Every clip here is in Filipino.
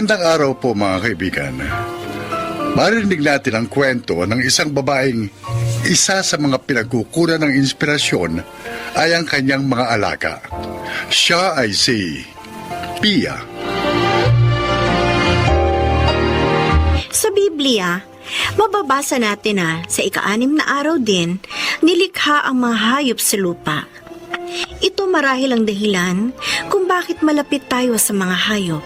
Magandang araw po mga kaibigan. Marinig natin ang kwento ng isang babaeng isa sa mga pinagkukunan ng inspirasyon ay ang kanyang mga alaga. Siya ay si Pia. Sa Biblia, mababasa natin na sa ika-6 na araw din, nilikha ang mga hayop sa lupa. Ito marahil ang dahilan kung bakit malapit tayo sa mga hayop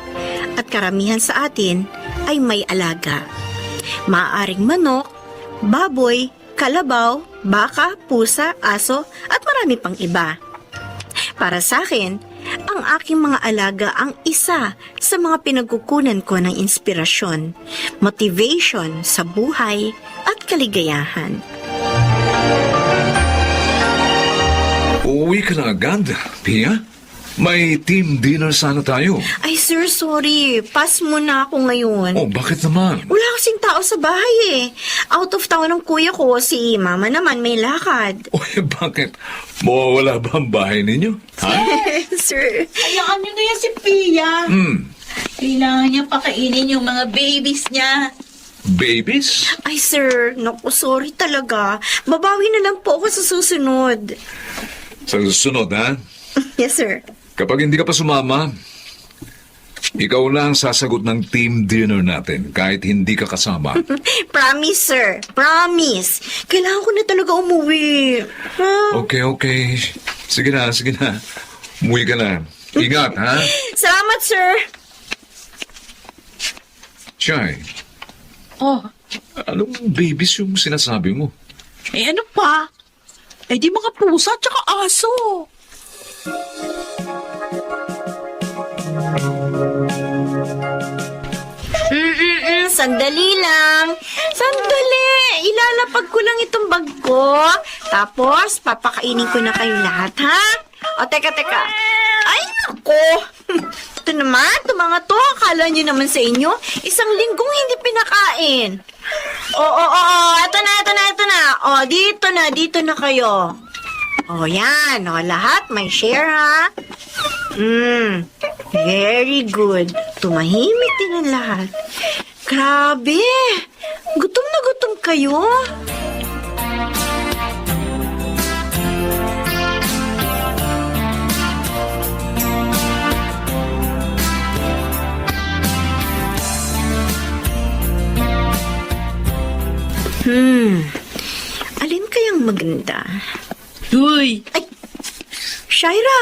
at karamihan sa atin ay may alaga. Maaaring manok, baboy, kalabaw, baka, pusa, aso at marami pang iba. Para sa akin, ang aking mga alaga ang isa sa mga pinagkukunan ko ng inspirasyon, motivation sa buhay at kaligayahan. Uuwi ka na agad, Pia? May team dinner sana tayo. Ay sir, sorry. Pass muna ako ngayon. Oh, bakit naman? Wala kasing tao sa bahay eh. Out of town ang kuya ko, si mama naman may lakad. Oh, bakit? Mawawala ba ang bahay ninyo? Ha? Sir. Hayaan niyo na yan si Pia. Kailangan niya pakainin yung mga babies niya. Babies? Ay sir, naku, sorry talaga. Babawi na lang po ako sa susunod. Sa susunod, ha? Yes sir. Kapag hindi ka pa sumama, ikaw lang sasagot ng team dinner natin kahit hindi ka kasama. Promise sir, promise. Kailangan ko na talaga umuwi. Ha? Okay. Sige na. Umuwi ka na. Ingat, ha? Salamat sir. Chay, Oh, anong babies yung sinasabi mo? eh ano pa? Eh di mga pusa at saka aso. Sandali lang. Sandali. Ilalapag ko lang itong bag ko. Tapos, papakainin ko na kayong lahat, ha? O, teka. Ay, naku. Ito naman, ito mga to. Akala nyo naman sa inyo, isang linggong hindi pinakain. Oo. Ito na. O, dito na kayo. O, yan. O, lahat may share, ha? Very good. Tumahimik din ang lahat. Grabe! Gutom na gutom kayo? Alin kayang maganda? Uy, Ay! Shaira!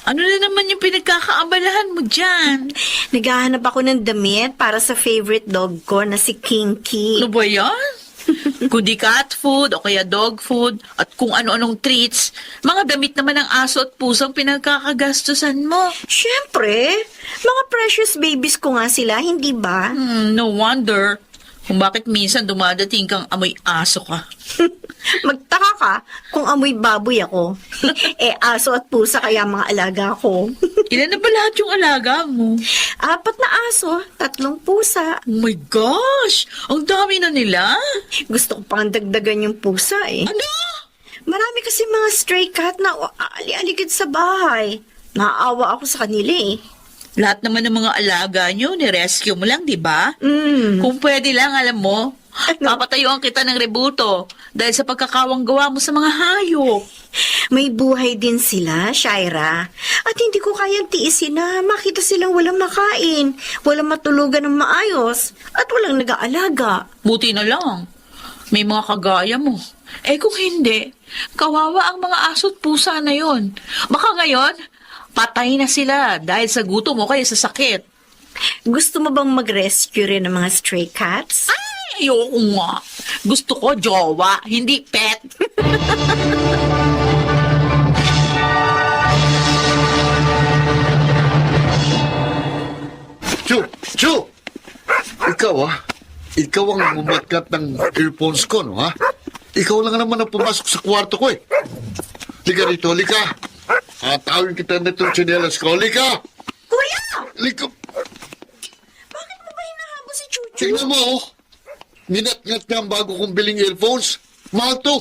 ano na naman yung pinagkakaabalahan mo dyan? Naghahanap ako ng damit para sa favorite dog ko na si Kinky. Ano ba yan? Kundi cat food o kaya dog food at kung ano-anong treats, mga damit naman ng aso at pusang pinagkakagastusan mo. Siyempre, mga precious babies ko nga sila, hindi ba? No wonder kung bakit minsan dumadating kang amoy aso ka. Magtaka ka kung amoy baboy ako. Aso at pusa kaya mga alaga ko. Ilan na ba lahat yung alaga mo? 4 na aso, 3 pusa. Oh my gosh! Ang dami na nila! Gusto ko pang dagdagan yung pusa eh. Ano? Marami kasi mga stray cat na ali-aligid sa bahay. Naawa ako sa kanila eh. Lahat naman ng mga alaga nyo, ni-rescue mo lang, di ba? Kung pwede lang, alam mo, papatayuan kita ng rebuto dahil sa pagkakawang gawa mo sa mga hayop. May buhay din sila, Shaira. At hindi ko kayang tiisin na makita silang walang makain, walang matulugan ng maayos, at walang nag-aalaga. Buti na lang. May mga kagaya mo. Kung hindi, kawawa ang mga aso at pusa na yon. Baka ngayon, patay na sila dahil sa gutom o kaya sa sakit. Gusto mo bang mag-rescue rin ng mga stray cats? Ay, ayoko nga. Gusto ko jowa, hindi pet. Chu! Ikaw ang mumatkat ng earphones ko, no, ha? Ikaw lang naman ang pumasok sa kwarto ko, eh. Lika rito, lika. Hatawin kita na itong tsinelas ko, lika! Kuya! Lika! Bakit mo ba hinahabol si Chuchu? Tingnan mo, oh. Ninat-ngat niya ang bago kong biling earphones. Mahal to.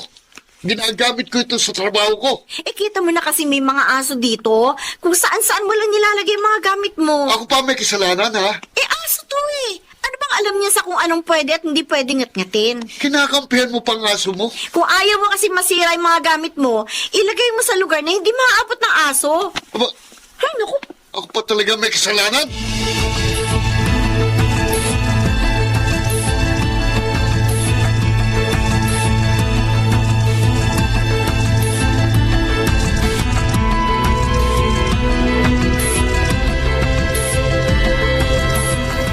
Ginagamit ko ito sa trabaho ko. Kita mo na kasi may mga aso dito. Kung saan-saan mo lang nilalagay yung mga gamit mo. Ako pa may kasalanan, ha? Aso to eh. Ano bang alam niya sa kung anong pwede at hindi pwede ngat-ngatin? Kinakampihan mo pang aso mo? Kung ayaw mo kasi masira yung mga gamit mo, ilagay mo sa lugar na hindi maaabot ng aso. Aba, Ay, naku. ako pa talaga may kasalanan?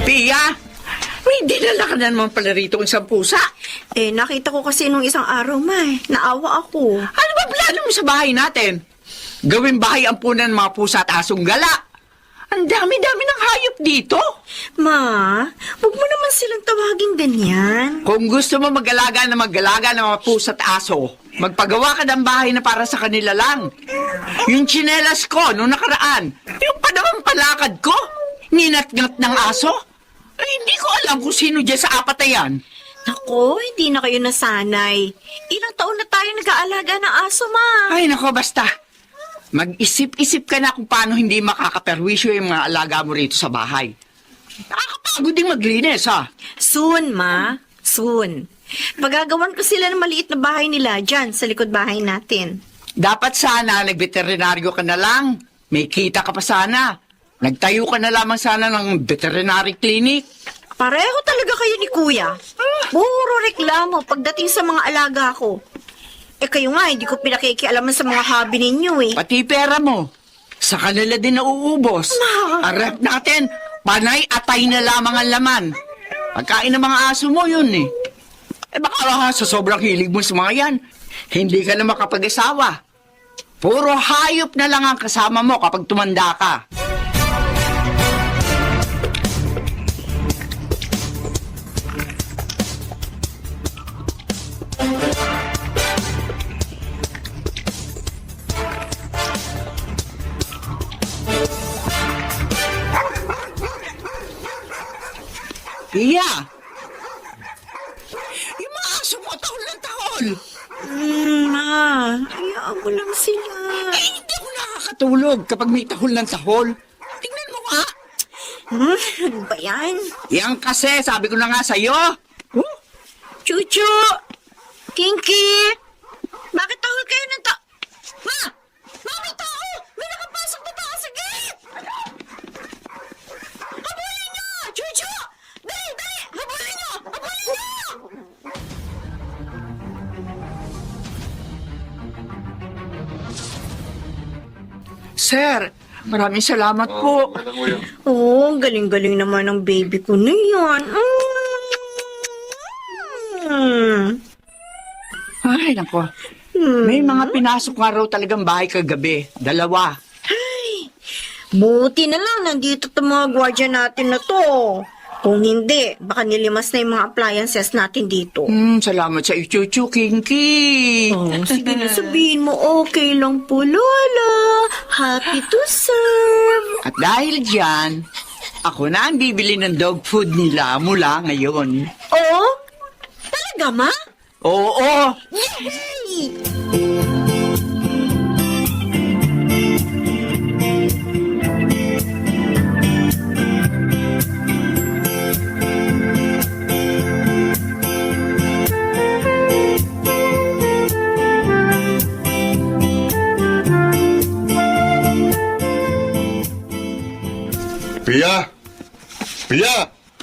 Pia, may dinala ka na naman pala rito isang pusa. Eh, nakita ko kasi nung isang araw, naawa ako. Ano ba plano mo sa bahay natin? Gawing bahay ampunan ng mga pusa at asong gala. Ang dami-dami ng hayop dito. Ma, huwag mo naman silang tawaging ganyan. Kung gusto mo mag-alaga ng mga pusa at aso, magpagawa ka ng bahay na para sa kanila lang. Yung tsinelas ko noong nakaraan, yung panamang palakad ko, ninat-ngat ng aso. Ay, hindi ko alam kung sino dyan sa apat na yan. Nako, hindi na kayo nasanay. Ilang taon na tayo nag-aalaga ng aso, Ma. Ay, nako, basta. Mag-isip-isip ka na kung paano hindi makakaperwisyo yung mga alaga mo rito sa bahay. Nakakapagod ding maglinis, ha? Soon, Ma. Soon. Pagagawan ko sila ng maliit na bahay nila dyan sa likod bahay natin. Dapat sana nag-veterinaryo ka na lang. May kita ka pa sana. Nagtayo ka na lamang sana ng veterinary clinic. Pareho talaga kayo ni Kuya. Puro reklamo pagdating sa mga alaga ko. Eh kayo nga, hindi ko pinakikialaman sa mga hobby ninyo eh. Pati pera mo. Sa kanila din nauubos. Ang rep natin, panay-atay na lamang ang laman. Pagkain ng mga aso mo yun eh. Eh baka sa sobrang hilig mo sa mga yan, hindi ka na makapag-asawa. Puro hayop na lang ang kasama mo kapag tumanda ka. Iya! Yung mga aso mo, tahol ng tahol! Ma, hayaan mo lang sila. Eh, hindi ako nakakatulog kapag may tahol ng tahol. Tingnan mo nga! Ano ba yan? Yan kasi, sabi ko na nga sa'yo. Chuchu! Kinky! Bakit tahol kayo ng Ma! Ma, may tao! May nakapasok na tao sa gate! Habulin niyo! Chuchu! Dali! Dali! Habulin niyo! Habulin niyo! Sir, maraming salamat po. Oh, galing-galing naman ng baby ko na yan. Ay, nako. May mga pinasok nga raw talagang bahay kagabi. 2. Buti na lang nandito itong mga gwardiya natin na to. Kung hindi, baka nilimas na yung mga appliances natin dito. Salamat sa iyo, Chuchu, Kinky. Oh, sige na sabihin mo, okay lang po, Lola. Happy to serve. At dahil dyan, ako na ang bibili ng dog food nila mula ngayon. Oh? Talaga, Ma? Oo, Yay! Pia! Pia!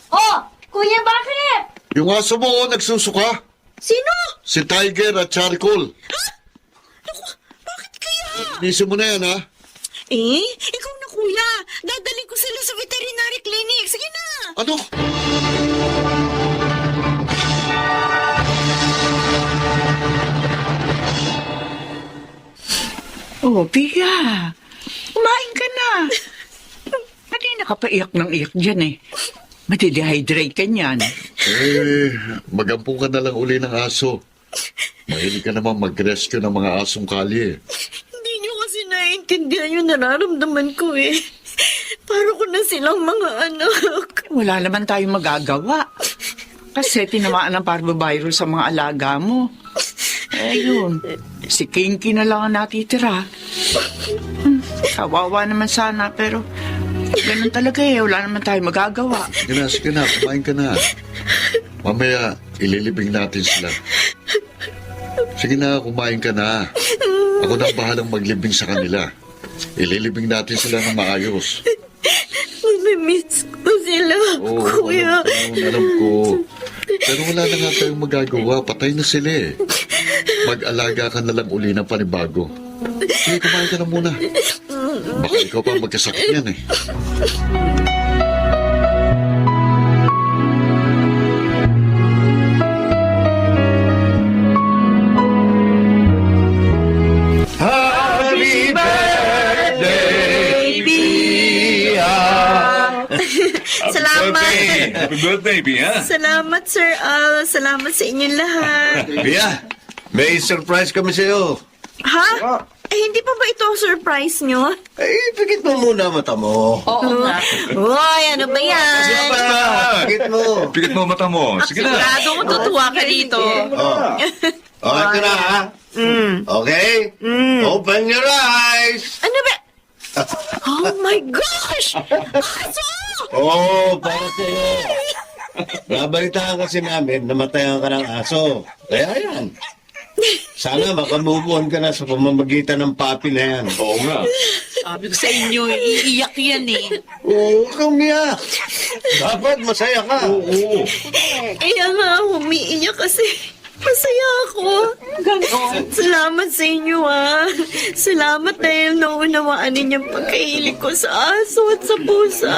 Oh, Kuya, bakit? Yung aso mo nagsusuka. Sino? Si Tiger at Charcoal. Naku, bakit kaya? Linisin mo na yan, ha? Eh, ikaw na, Kuya. Dadalhin ko sila sa veterinary clinic. Sige na. Ano? Oh, Pia. Kumain ka na. Kanina ka pa iyak ng iyak dyan eh. Matidehydrate ka niyan. Magampong ka na lang uli ng aso. Mahilig ka naman mag-rescue ng mga asong kalye. Hindi niyo kasi naiintindihan yung nararamdaman ko eh. Para ko na silang mga anak. Wala naman tayong magagawa. Kasi tinamaan ng parvovirus sa mga alaga mo. Ayun, si Kinky na lang ang natitira. Kawawa naman sana pero Ganun talaga eh. Wala naman tayo magagawa. Sige na, kumain ka na. Mamaya, ililibing natin sila. Sige na, kumain ka na. Ako na bahalang maglibing sa kanila. Ililibing natin sila ng maayos. Mamimiss ko sila, Oo, kuya. alam ko. Pero wala na nga tayong magagawa. Patay na sila eh. Mag-alaga ka na lang uli ng panibago. Sige, kumain ka na muna. Baka ikaw pa magkasakit yan eh. Salamat. Happy birthday, Bia. Salamat, Sir Al. Salamat sa inyong lahat. Bia, may surprise kami sa'yo. Ha? Eh, hindi pa ba ito ang surprise nyo? Eh, pikit mo muna mata mo. Oo nga. Uy, ano ba yan? Pikit mo. Pikit mo mata mo. Sige na. Sigurado ko tutuwa ka dito. Oh. Okay ka na, ha? Okay? Open your eyes. Ano ba? Oh my gosh! Aso! Oh, para sa'yo. Nabalitaan kasi namin, namatayan ka ng aso. Kaya yan. Sana makamove on ka na sa pamamagitan ng papi na yan. Oo nga. Sabi ko sa inyo, iiyak yan eh. Oo, huwag kang umiyak. Dapat masaya ka. Oo. Kaya nga, umiiyak kasi masaya ako. Salamat sa inyo, ah. Salamat dahil naunawaan ninyong pagkahilig ko sa aso at sa pusa.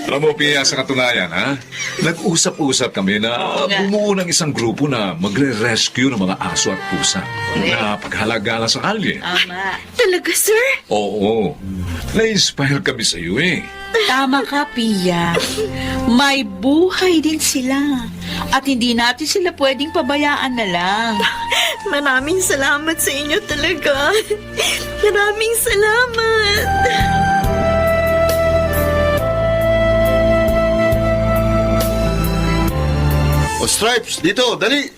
Alam mo, Pia, sa katunayan, ha? Nag-usap-usap kami na bumuo ng isang grupo na magre-rescue ng mga aso at pusa na paghalagalan sa kalye. Tama. Talaga, sir? Oo. Na-inspire kami sa iyo eh. Tama ka, Pia. May buhay din sila. At hindi natin sila pwedeng pabayaan na lang. Maraming salamat sa inyo talaga. Maraming salamat. O Stripes, dito, dali!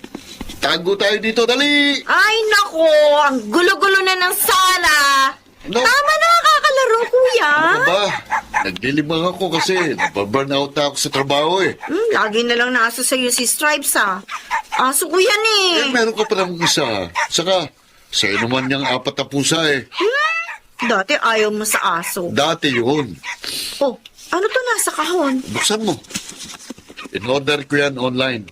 Tago tayo dito, dali! Ay, nako! Ang gulo-gulo na ng sala! No. Tama na kakalaro, kuya! Ano ba? Naglilibang ako kasi nababurnout na ako sa trabaho eh. Lagi na lang nasa sa'yo si Stripes, ah. Aso ko yan Eh, meron ka pa ng isa. Saka, sa inuman niyang 4 na pusa eh. Dati ayaw mo sa aso. Dati yun. Oh, ano to nasa kahon? Buksan mo. In-order ko yan online.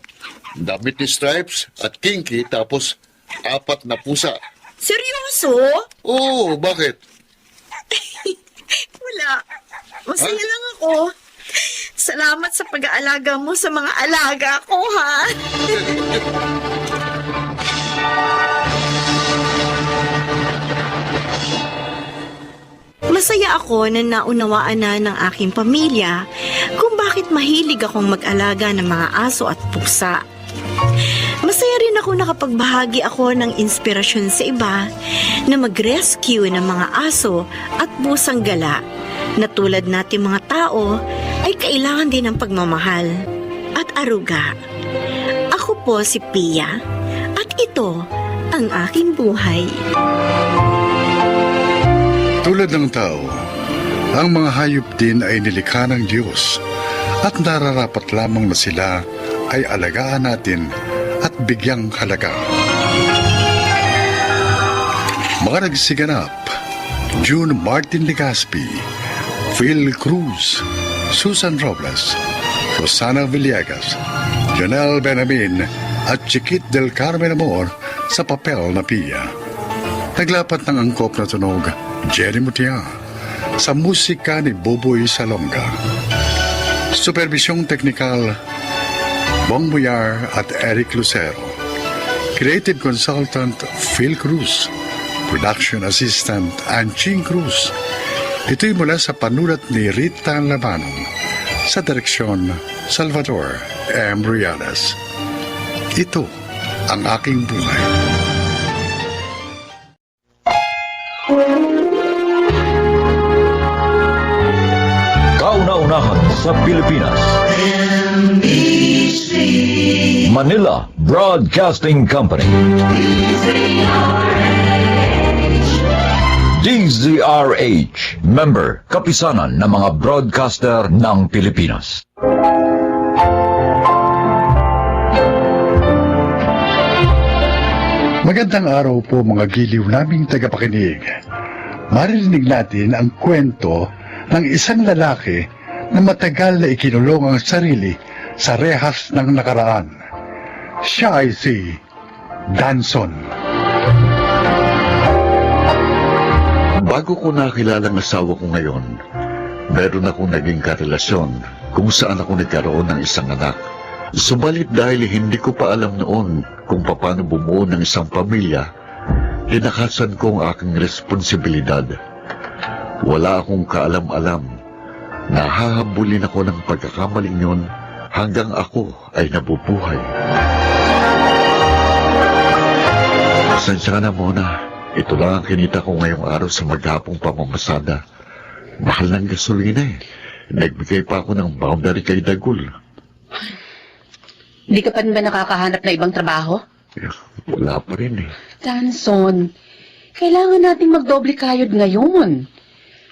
Damit ni Stripes at Kinky, tapos 4 na pusa. Seryoso? Oo, bakit? Wala. Masaya lang ako. Salamat sa pag-aalaga mo sa mga alaga ko, ha? Masaya ako na naunawaan na ng aking pamilya kung bakit mahilig akong mag-alaga ng mga aso at pusa. Masaya rin ako nakapagbahagi ako ng inspirasyon sa iba na mag-rescue ng mga aso at pusang gala na tulad nating mga tao ay kailangan din ng pagmamahal at aruga. Ako po si Pia at ito ang aking buhay. Tulad ng tao, ang mga hayop din ay nilikha ng Diyos at nararapat lamang na sila ay alagaan natin at bigyang halaga. Mga nagsiganap, June Martin Legaspi, Phil Cruz, Susan Robles, Rosana Villegas, Jonel Benamin at Chiquit del Carmen Amor sa papel na Pia. Naglapat ng angkop na tunog, Jerry Mutia, sa musika ni Boboy Salonga. Supervisyong teknikal, Bong Buyar at Eric Lucero. Creative Consultant, Phil Cruz. Production Assistant, Anching Cruz. Ito'y mula sa panulat ni Rita Labanong. Sa direksyon, Salvador M. Rialas. Ito ang aking buhay. Kauna-unahan sa Pilipinas. Manila Broadcasting Company. DZRH, member, kapisanan ng mga broadcaster ng Pilipinas. Magandang araw po mga giliw naming tagapakinig. Maririnig natin ang kwento ng isang lalaki na matagal na ikinulong ang sarili sa rehas ng nakaraan. Siya ay si Danson. Bago ko nakilala ang asawa ko ngayon, meron akong naging karelasyon kung saan ako nagkaroon ng isang anak. Subalit dahil hindi ko pa alam noon kung paano bumuo ng isang pamilya, tinakasan ko ang aking responsibilidad. Wala akong kaalam-alam. Nahahabulin ako ng pagkakamaling yun hanggang ako ay nabubuhay. Pasensya ka na muna. Ito lang ang kinita ko ngayong araw sa maghapong pamamasada. Mahal ng gasolina eh. Nagbigay pa ako ng boundary kay Dagul. Hindi ka pa rin ba nakakahanap na ibang trabaho? Eh, wala pa rin eh. Danson, kailangan nating magdoble kayod ngayon.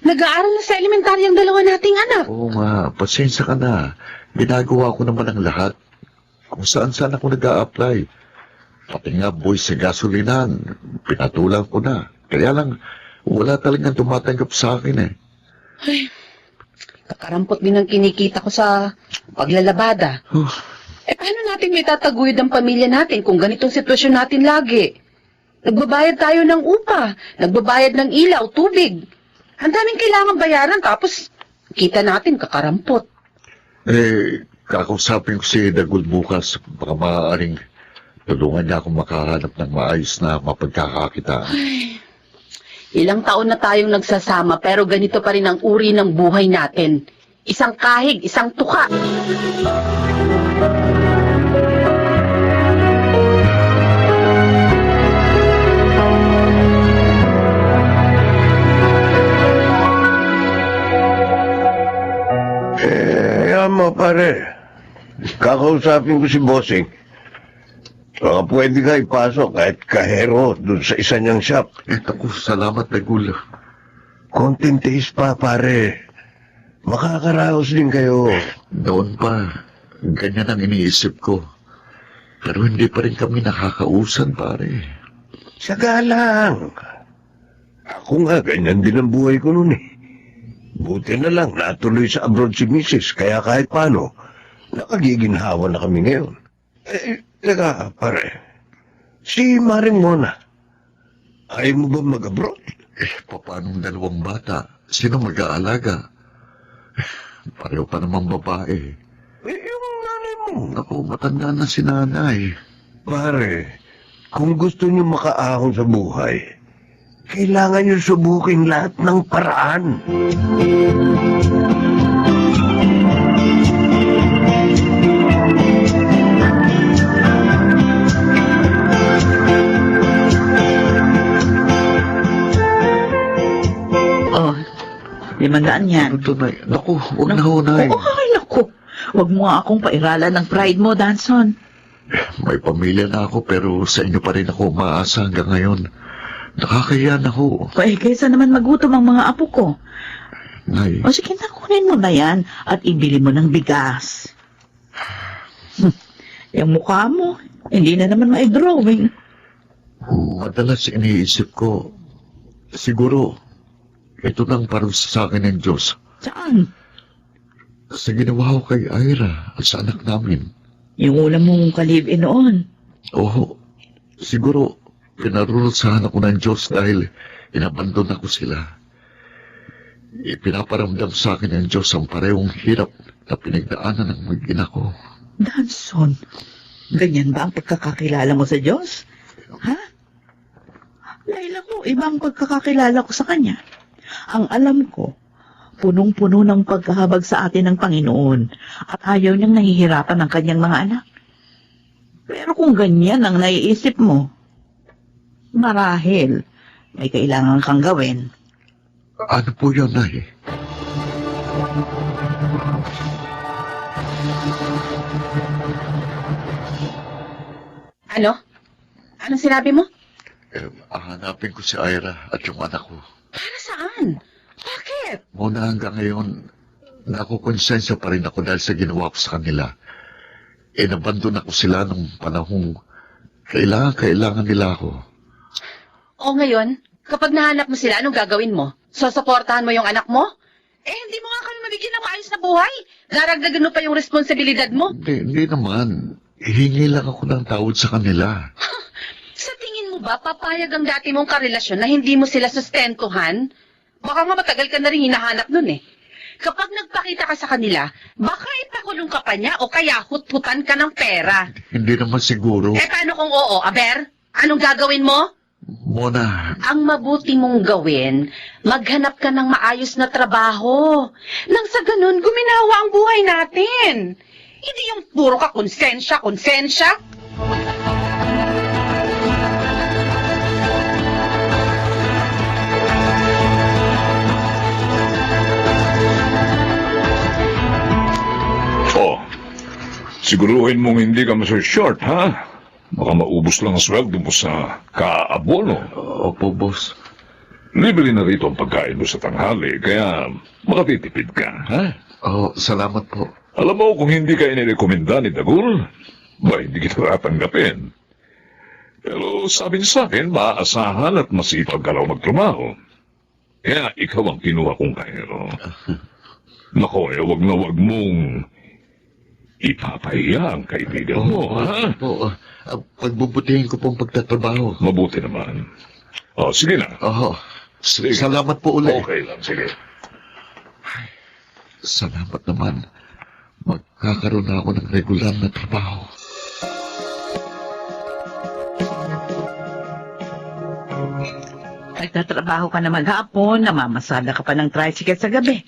Nag-aaral na sa elementarya ang dalawa nating anak. Oo nga, pasensya ka na. Ginagawa ko naman ang lahat. Kung saan-saan ako nag-a-apply. Pati nga boy sa gasolinan, pinatulang ko na. Kaya lang, wala talagang tumatanggap sa akin eh. Ay, kakarampot din ang kinikita ko sa paglalabada. Paano natin may tataguyod ang pamilya natin kung ganitong sitwasyon natin lagi? Nagbabayad tayo ng upa, nagbabayad ng ilaw, tubig. Ang daming kailangan bayaran tapos kita natin kakarampot. Kakausapin ko si Dagul bukas. Baka maaaring tulungan niya akong makahanap ng maayos na mapagkakakitaan. Ilang taon na tayong nagsasama pero ganito pa rin ang uri ng buhay natin. Isang kahig, isang tuka. Ayan mo, pare. Kakausapin ko si Bossing. Baka pwede ka ipasok kahit kahero dun sa isa niyang shop. Naku, salamat Dagul. Konting tiis pa, pare. Makakaraos din kayo. Noon pa, ganyan ang iniisip ko. Pero hindi pa rin kami nakakausan, pare. Saga lang. Ako nga, ganyan din ang buhay ko noon eh. Buti na lang, natuloy sa abroad si Mrs. Kaya kahit paano, nakagiginhawa na kami ngayon. Teka, pare. Si Maring Mona, ayaw mo ba mag-abroad? Paano ang dalawang bata? Sino mag-aalaga? Pareho pa naman babae. Yung nanay mo. Ako, matanda na si nanay. Pare, kung gusto niyo makaahon sa buhay, kailangan niyo subukin lahat ng paraan. Oh, 500 yan. Ano to, Nay? Naku, huwag na ho, Nay. Oo, ay, naku. Huwag mo nga akong pairalan ng pride mo, Danson. May pamilya na ako pero sa inyo pa rin ako umaasa hanggang ngayon. Nakakaya na ho. Eh, kaysa naman magutom ang mga apo ko. Nay, O sige, nakunin mo na yan at ibili mo ng bigas. Yung mukha mo, hindi na naman ma-drawing. madalas iniisip ko, siguro, ito nang parusa sa akin ng Diyos. Saan? Sa ginawa ko kay Ira at sa anak namin. Yung ulam mong kalibin noon. Oo, siguro, pinarurusahan ako ng Diyos dahil inabandon ako sila. Ipinaparamdam sa akin ng Diyos ang parehong hirap na pinagdaanan ng mag-ina ko. Danson, ganyan ba ang pagkakakilala mo sa Diyos? Ha? Dahil ako, ibang pagkakakilala ko sa Kanya. Ang alam ko, punong-puno ng pagkahabag sa atin ng Panginoon at ayaw niyang nahihirapan ng Kanyang mga anak. Pero kung ganyan ang naiisip mo, marahil may kailangan kang gawin. Ano po yun, Nay? Ano? Anong sinabi mo? Hahanapin ko si Ira at yung anak ko. Para saan? Bakit? Muna hanggang ngayon, nakukonsensya pa rin ako dahil sa ginawa ko sa kanila. Inabandon ako sila nung panahong kailangan nila ako. O ngayon, kapag nahanap mo sila, anong gagawin mo? Susuportahan mo yung anak mo? Hindi mo nga kami mabigyan ng maayos na buhay. Daragdagan mo pa yung responsibilidad mo. Hindi naman. Hingi lang ako ng tawad sa kanila. Sa tingin mo ba, papayag ang dati mong karelasyon na hindi mo sila sustentuhan? Baka nga matagal ka na rin hinahanap nun eh. Kapag nagpakita ka sa kanila, baka ipakulong ka pa niya o kaya hut-hutan ka ng pera. Hindi naman siguro. Paano kung oo, Aber? Anong gagawin mo? Mona, Ang mabuti mong gawin, maghanap ka ng maayos na trabaho. Nang sa ganun, guminawa ang buhay natin. Hindi yung puro ka konsensya. Oh, siguruhin mong hindi ka short, ha? Baka maubos lang ang sweldo mo sa kaabono. opo, boss. Libre na rito ang pagkain mo sa tanghali, kaya makatitipid ka, ha? Oh, salamat po. Alam mo, kung hindi ka inirekomenda ni Dagul, ba hindi kita tatanggapin. Pero sabi niya sa akin, maaasahan at masipag ka raw magtrabaho. Kaya ikaw ang kinuha kong kahero. Nako, wag na wag mong ipapahiya ang kaibigan mo, ha? Po, pagbubutihin ko pong pagtatrabaho. Mabuti naman. Oh, sige na. Oh, Sige. salamat po ulit. Okay lang, sige. Salamat naman. Magkakaroon na ako ng regular na trabaho. Nagtatrabaho ka na maghapon, namamasada ka pa ng tricycle sa gabi.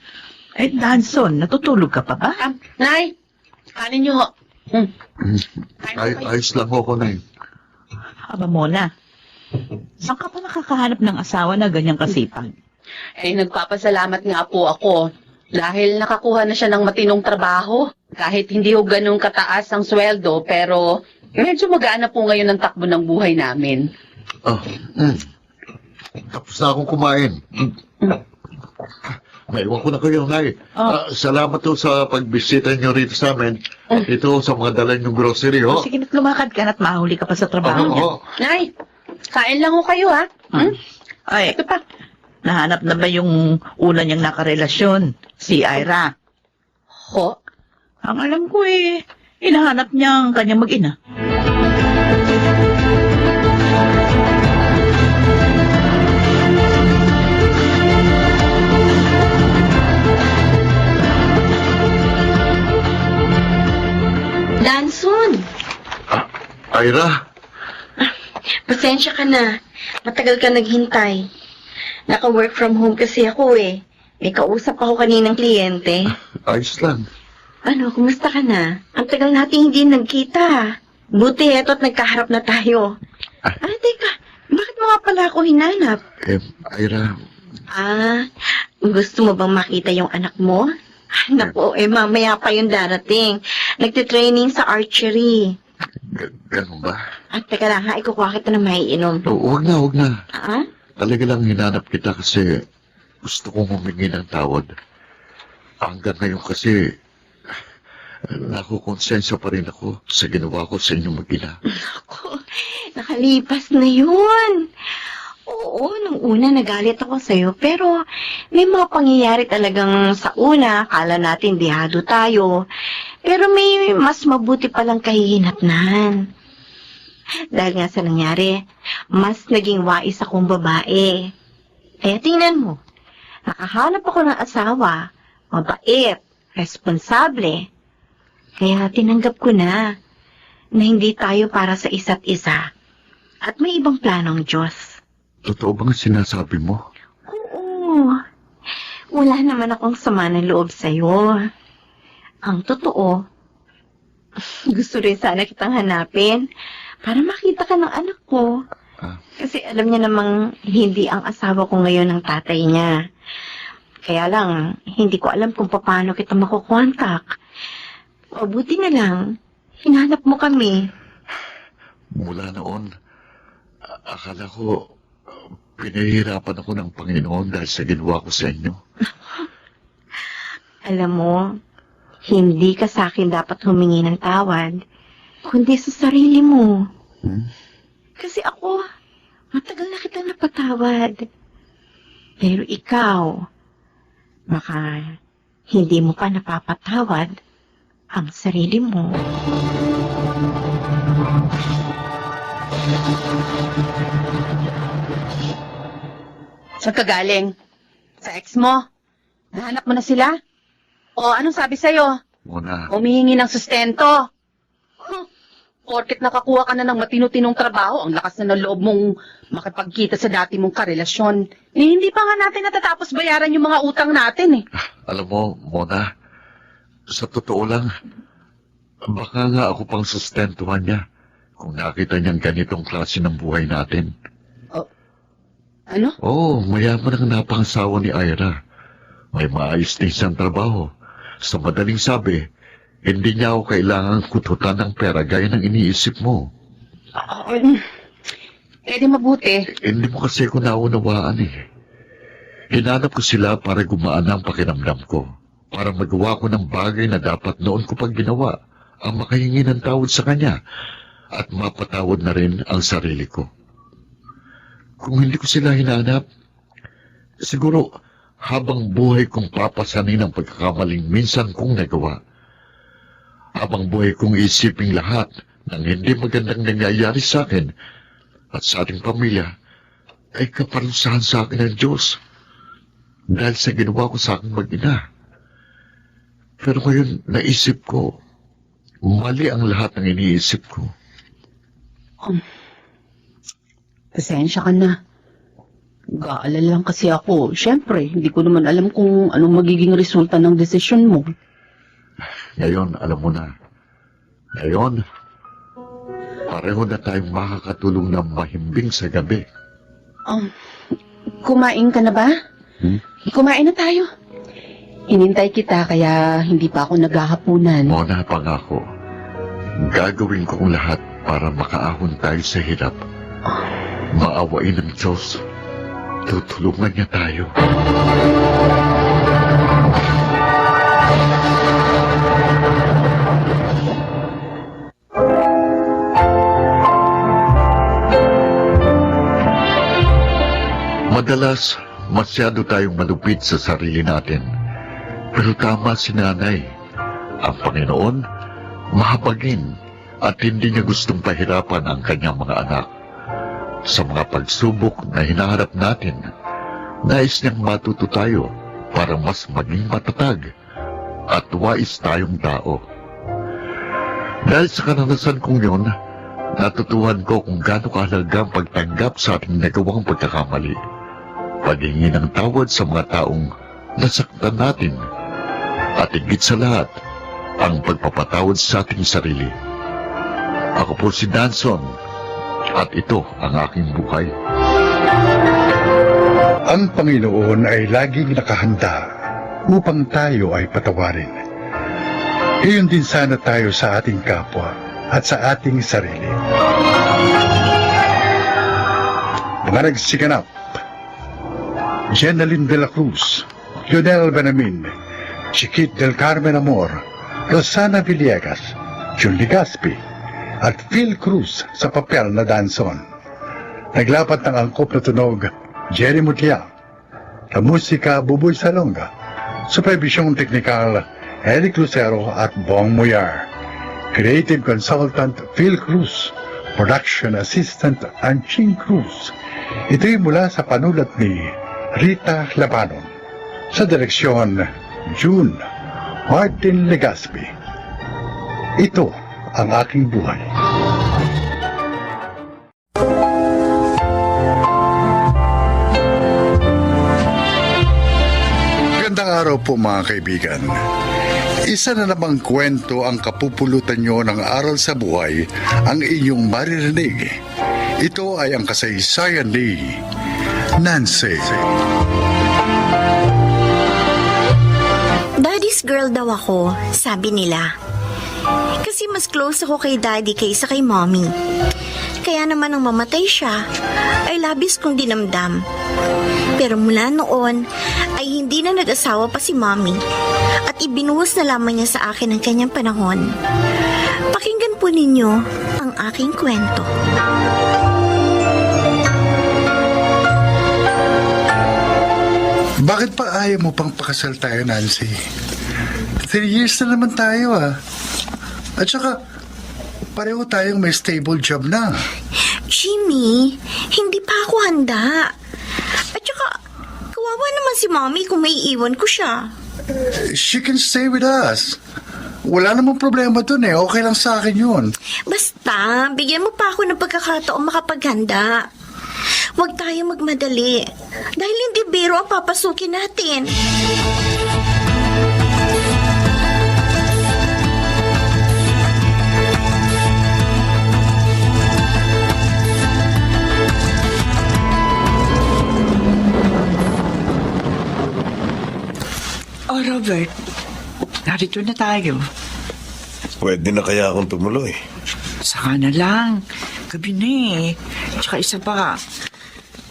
Danson, natutulog ka pa ba? Nay, kanin niyo ho. Ayos lang ako na Aba Mona, saan ka pa nakakahanap ng asawa na ganyang kasipag? Nagpapasalamat nga po ako dahil nakakuha na siya ng matinong trabaho. Kahit hindi ho ganun kataas ang sweldo, pero medyo magaan na po ngayon ang takbo ng buhay namin. Tapos na akong kumain. Maiwan ko na kayo, Nay. Salamat po sa pagbisita niyo rito sa amin. Ito sa mga dala niyong grocery, ho. Sige na't lumakad ka na't mahuli ka pa sa trabaho niya. Oo. Nay, kain lang ho kayo ha. Ay, Ito pa. nahanap na ba yung una niyang nakarelasyon? Si Ira. Ho? Ang alam ko hinahanap niya ang kanyang mag-ina. Danson, Ira, pasensya ka na. Matagal ka naghintay. Naka-work from home kasi ako May kausap ako kaninang kliyente. ayos lang. Ano, kumusta ka na? Ang tagal natin hindi nagkita. Buti eto't nagkaharap na tayo. Teka, bakit mo nga pala ako hinanap? Ira, Gusto mo bang makita yung anak mo? Naku, mamaya pa yung darating. Nagtitraining sa archery. ganun ba? Teka lang ha, ikukuha kita na maiinom. Huwag na. Ah? Talaga lang hinanap kita kasi gusto kong humingi ng tawad. Hanggang ngayon kasi nakukonsensya pa rin ako sa ginawa ko sa inyong mag-ina. Ako, nakalipas na yun. Oo, nung una nagalit ako sa'yo, pero may mga pangyayari talagang sa una, kala natin dihado tayo. Pero may mas mabuti palang kahihinatnan. Dahil nga sa nangyari, mas naging wais akong babae. Kaya tingnan mo, nakahanap ako ng asawa, mabait, responsable. Kaya tinanggap ko na hindi tayo para sa isa't isa. At may ibang planong Diyos. Totoo bang sinasabi mo? Oo. Wala naman akong sama ng loob sa'yo. Ang totoo, gusto rin sana kitang hanapin para makita ka ng anak ko. Kasi alam niya namang hindi ang asawa ko ngayon ang tatay niya. Kaya lang, hindi ko alam kung paano kita makukontak. Mabuti na lang, hinanap mo kami. Mula noon, akala ko Pinahihirapan ako ng Panginoon dahil sa ginawa ko sa inyo. Alam mo, hindi ka sa akin dapat humingi ng tawad, kundi sa sarili mo. Kasi ako, matagal na kitang napatawad. Pero ikaw, baka hindi mo pa napapatawad ang sarili mo. Saan ka galing? Sa ex mo? Nahanap mo na sila? O anong sabi sa'yo? Mona, Humihingi ng sustento. Porket nakakuha ka na ng matino-tinong trabaho, ang lakas na ng loob mong makipagkita sa dati mong karelasyon. Eh, hindi pa nga natin natatapos bayaran yung mga utang natin eh. alam mo, Mona, sa totoo lang, baka nga ako pang sustentuhan niya kung nakita niyang ganitong klase ng buhay natin. Ano? Oo, mayaman ang napangasawa ni Ira. May maayos din siyang trabaho. Sa madaling sabi, hindi niya ako kailangang kututan ng pera gaya ng iniisip mo. Pwede mabuti. Hindi mo kasi ako naunawaan eh. Hinanap ko sila para gumaan ang pakiramdam ko. Para magawa ko ng bagay na dapat noon ko pag ginawa. Ang makahingi ng tawad sa kanya. At mapatawad na rin ang sarili ko. Kung hindi ko sila hinanap, siguro habang buhay kong papasanin ang pagkakamaling minsan kong nagawa. Habang buhay kong isiping lahat ng hindi magandang nangyayari sa akin at sa ating pamilya ay kaparusahan sa akin ng Diyos dahil sa ginawa ko sa aking mag-ina. Pero ngayon naisip ko, mali ang lahat ng iniisip ko. Pasensya ka na. Gaalala lang kasi ako. Siyempre, hindi ko naman alam kung anong magiging resulta ng desisyon mo. Ngayon, alam mo na. Ngayon, pareho na tayong makakatulong na mahimbing sa gabi. Kumain ka na ba? Kumain na tayo. Hinintay kita kaya hindi pa ako naghahapunan. Mona, pangako. Gagawin ko ang lahat para makaahon tayo sa hirap. Maawain ng Diyos. Tutulungan niya tayo. Madalas, masyado tayong malupit sa sarili natin. Pero tama si nanay. Ang Panginoon, mahabagin at hindi niya gustong pahirapan ang kanyang mga anak. Sa mga pagsubok na hinaharap natin, nais niyang matuto tayo para mas maging matatag at wais tayong tao. Dahil sa karanasan kong yun, natutuhan ko kung gaano kahalaga ang pagtanggap sa ating nagawang pagkakamali. Paghingi ng tawad sa mga taong nasaktan natin. At higit sa lahat, ang pagpapatawad sa ating sarili. Ako po si Danson, at ito ang aking buhay. Ang Panginoon ay laging nakahanda upang tayo ay patawarin. Iyon din sana tayo sa ating kapwa at sa ating sarili. Mga nagsiganap, Jenaline de la Cruz, Lionel Benamin, Chiquit del Carmen Amor, Rosana Villegas, Jun Ligaspi, at Phil Cruz sa papel na Danson. Naglapat ng angkop na tunog, Jerry Mutya. Sa musika, Buboy Salonga. Supervisyong teknikal, Eric Lucero at Bong Muyar. Creative Consultant, Phil Cruz. Production Assistant, Anching Cruz. Ito'y mula sa panulat ni Rita Labanon. Sa direksyon, June Martin Legaspi. Ito ang aking buhay. Magandang araw po mga kaibigan. Isa na namang kwento ang kapupulutan nyo ng aral sa buhay ang inyong maririnig. Ito ay ang kasaysayan ni Nancy. Daddy's girl daw ako, sabi nila. Kasi mas close ako kay daddy kaysa kay mommy. Kaya naman nang mamatay siya, ay labis kong dinamdam. Pero mula noon, ay hindi na nag-asawa pa si Mommy at ibinuhos na lamang niya sa akin ang kanyang panahon. Pakinggan po ninyo ang aking kwento. Bakit pa ayaw mo pang pakasal tayo, Nancy? 3 years na naman tayo, ah. At saka, pareho tayong may stable job na. Jimmy, hindi pa ako handa. At saka, kawawa naman si Mommy kung may iwan ko siya. She can stay with us. Wala namang problema dun eh. Okay lang sa akin yun. Basta, bigyan mo pa ako ng pagkakataong makapaghanda. Huwag tayo magmadali. Dahil hindi biro ang papasukin natin. Oh, Robert, narito na tayo. Pwede na kaya akong tumuloy. Saka na lang. Gabi na eh. Tsaka isa pa,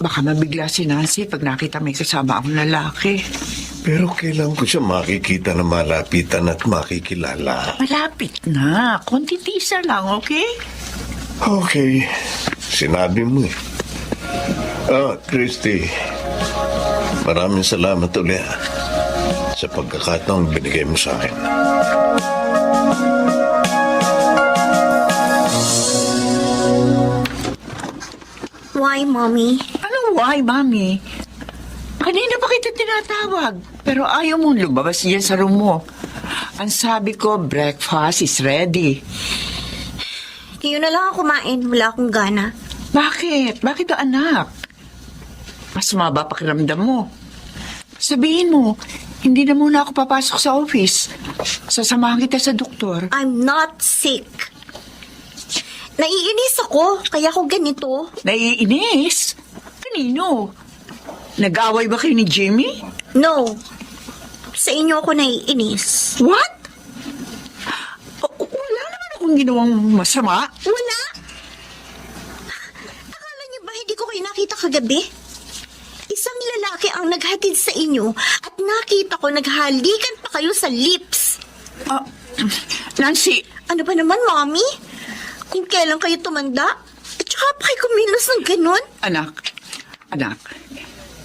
baka mabigla si Nancy pag nakita may kasama akong lalaki. Pero kailangan ko siya makikita na malapitan at makikilala. Malapit na. Konti tisa lang, okay? Okay. Sinabi mo eh. Christy. Maraming salamat ulit sa pagkakataong binigay mo sa akin. Why, Mommy? Ano why, Mami? Kanina pa kita tinatawag, pero ayaw mong lumabas diyan sa room mo. Ang sabi ko, breakfast is ready. Kayo na lang ako kumain. Wala akong gana. Bakit? Bakit to, anak? Mas maba pakiramdam mo. Sabihin mo, hindi na muna ako papasok sa office. Sasamahan kita sa doktor. I'm not sick. Naiinis ako, kaya ako ganito. Naiinis? Kanino? Nag-away ba kayo ni Jimmy? No. Sa inyo ako naiinis. What? Wala naman akong ginawang masama. Wala? Akala niyo ba hindi ko kayo nakita kagabi? Isang lalaki ang naghatid sa inyo at nakita ko naghalikan pa kayo sa lips. Nancy, Ano ba naman, Mommy? Kung kailan kayo tumanda? At saka pa kayo kumilos ng ganun? anak,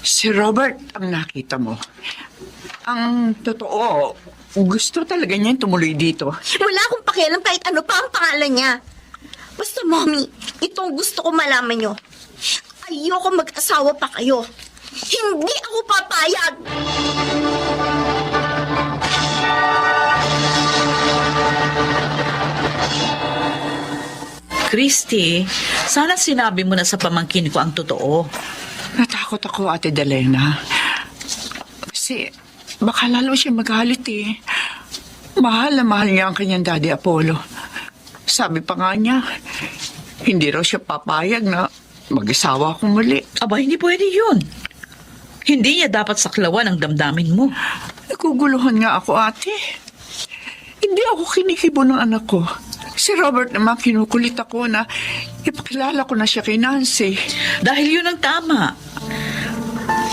si Robert ang nakita mo. Ang totoo, gusto talaga niya tumuloy dito. Wala akong pakialam kahit ano pa ang pangalan niya. Basta, Mommy, itong gusto ko malaman nyo. Ayoko mag-asawa pa kayo. Hindi ako papayag! Christy, sana sinabi mo na sa pamangkin ko ang totoo. Natakot ako, Ate Delena. Kasi baka lalo siya magalit eh. Mahal na mahal niya ang kanyang daddy Apollo. Sabi pa nga niya, hindi raw siya papayag na mag-asawa akong muli. Aba, hindi pwede yun. Hindi niya dapat saklawan ang damdamin mo. Naguguluhan nga ako, ate. Hindi ako kinikibo ng anak ko. Si Robert naman kinukulit ako na ipakilala ko na siya kay Nancy. Dahil yun ang tama.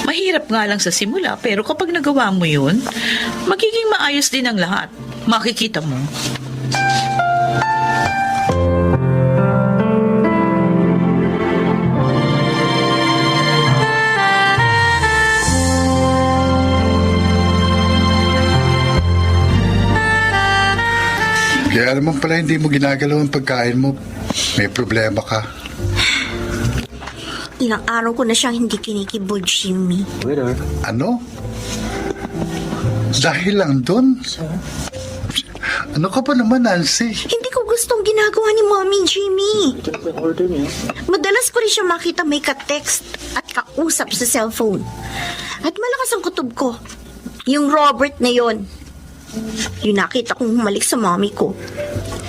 Mahirap nga lang sa simula, pero kapag nagawa mo yun, magiging maayos din ang lahat. Makikita mo. Kaya naman pala hindi mo ginagalaw ang pagkain mo. May problema ka. Ilang araw ko na siyang hindi kinikibo, Jimmy. Ano? Dahil lang doon? Ano ka ba naman, Nancy? Hindi ko gustong ginagawa ni Mommy, Jimmy. Madalas ko rin siya makita may ka-text at kausap sa cellphone. At malakas ang kutob ko. Yung Robert na yon. Yung nakita kong humalik sa mommy ko.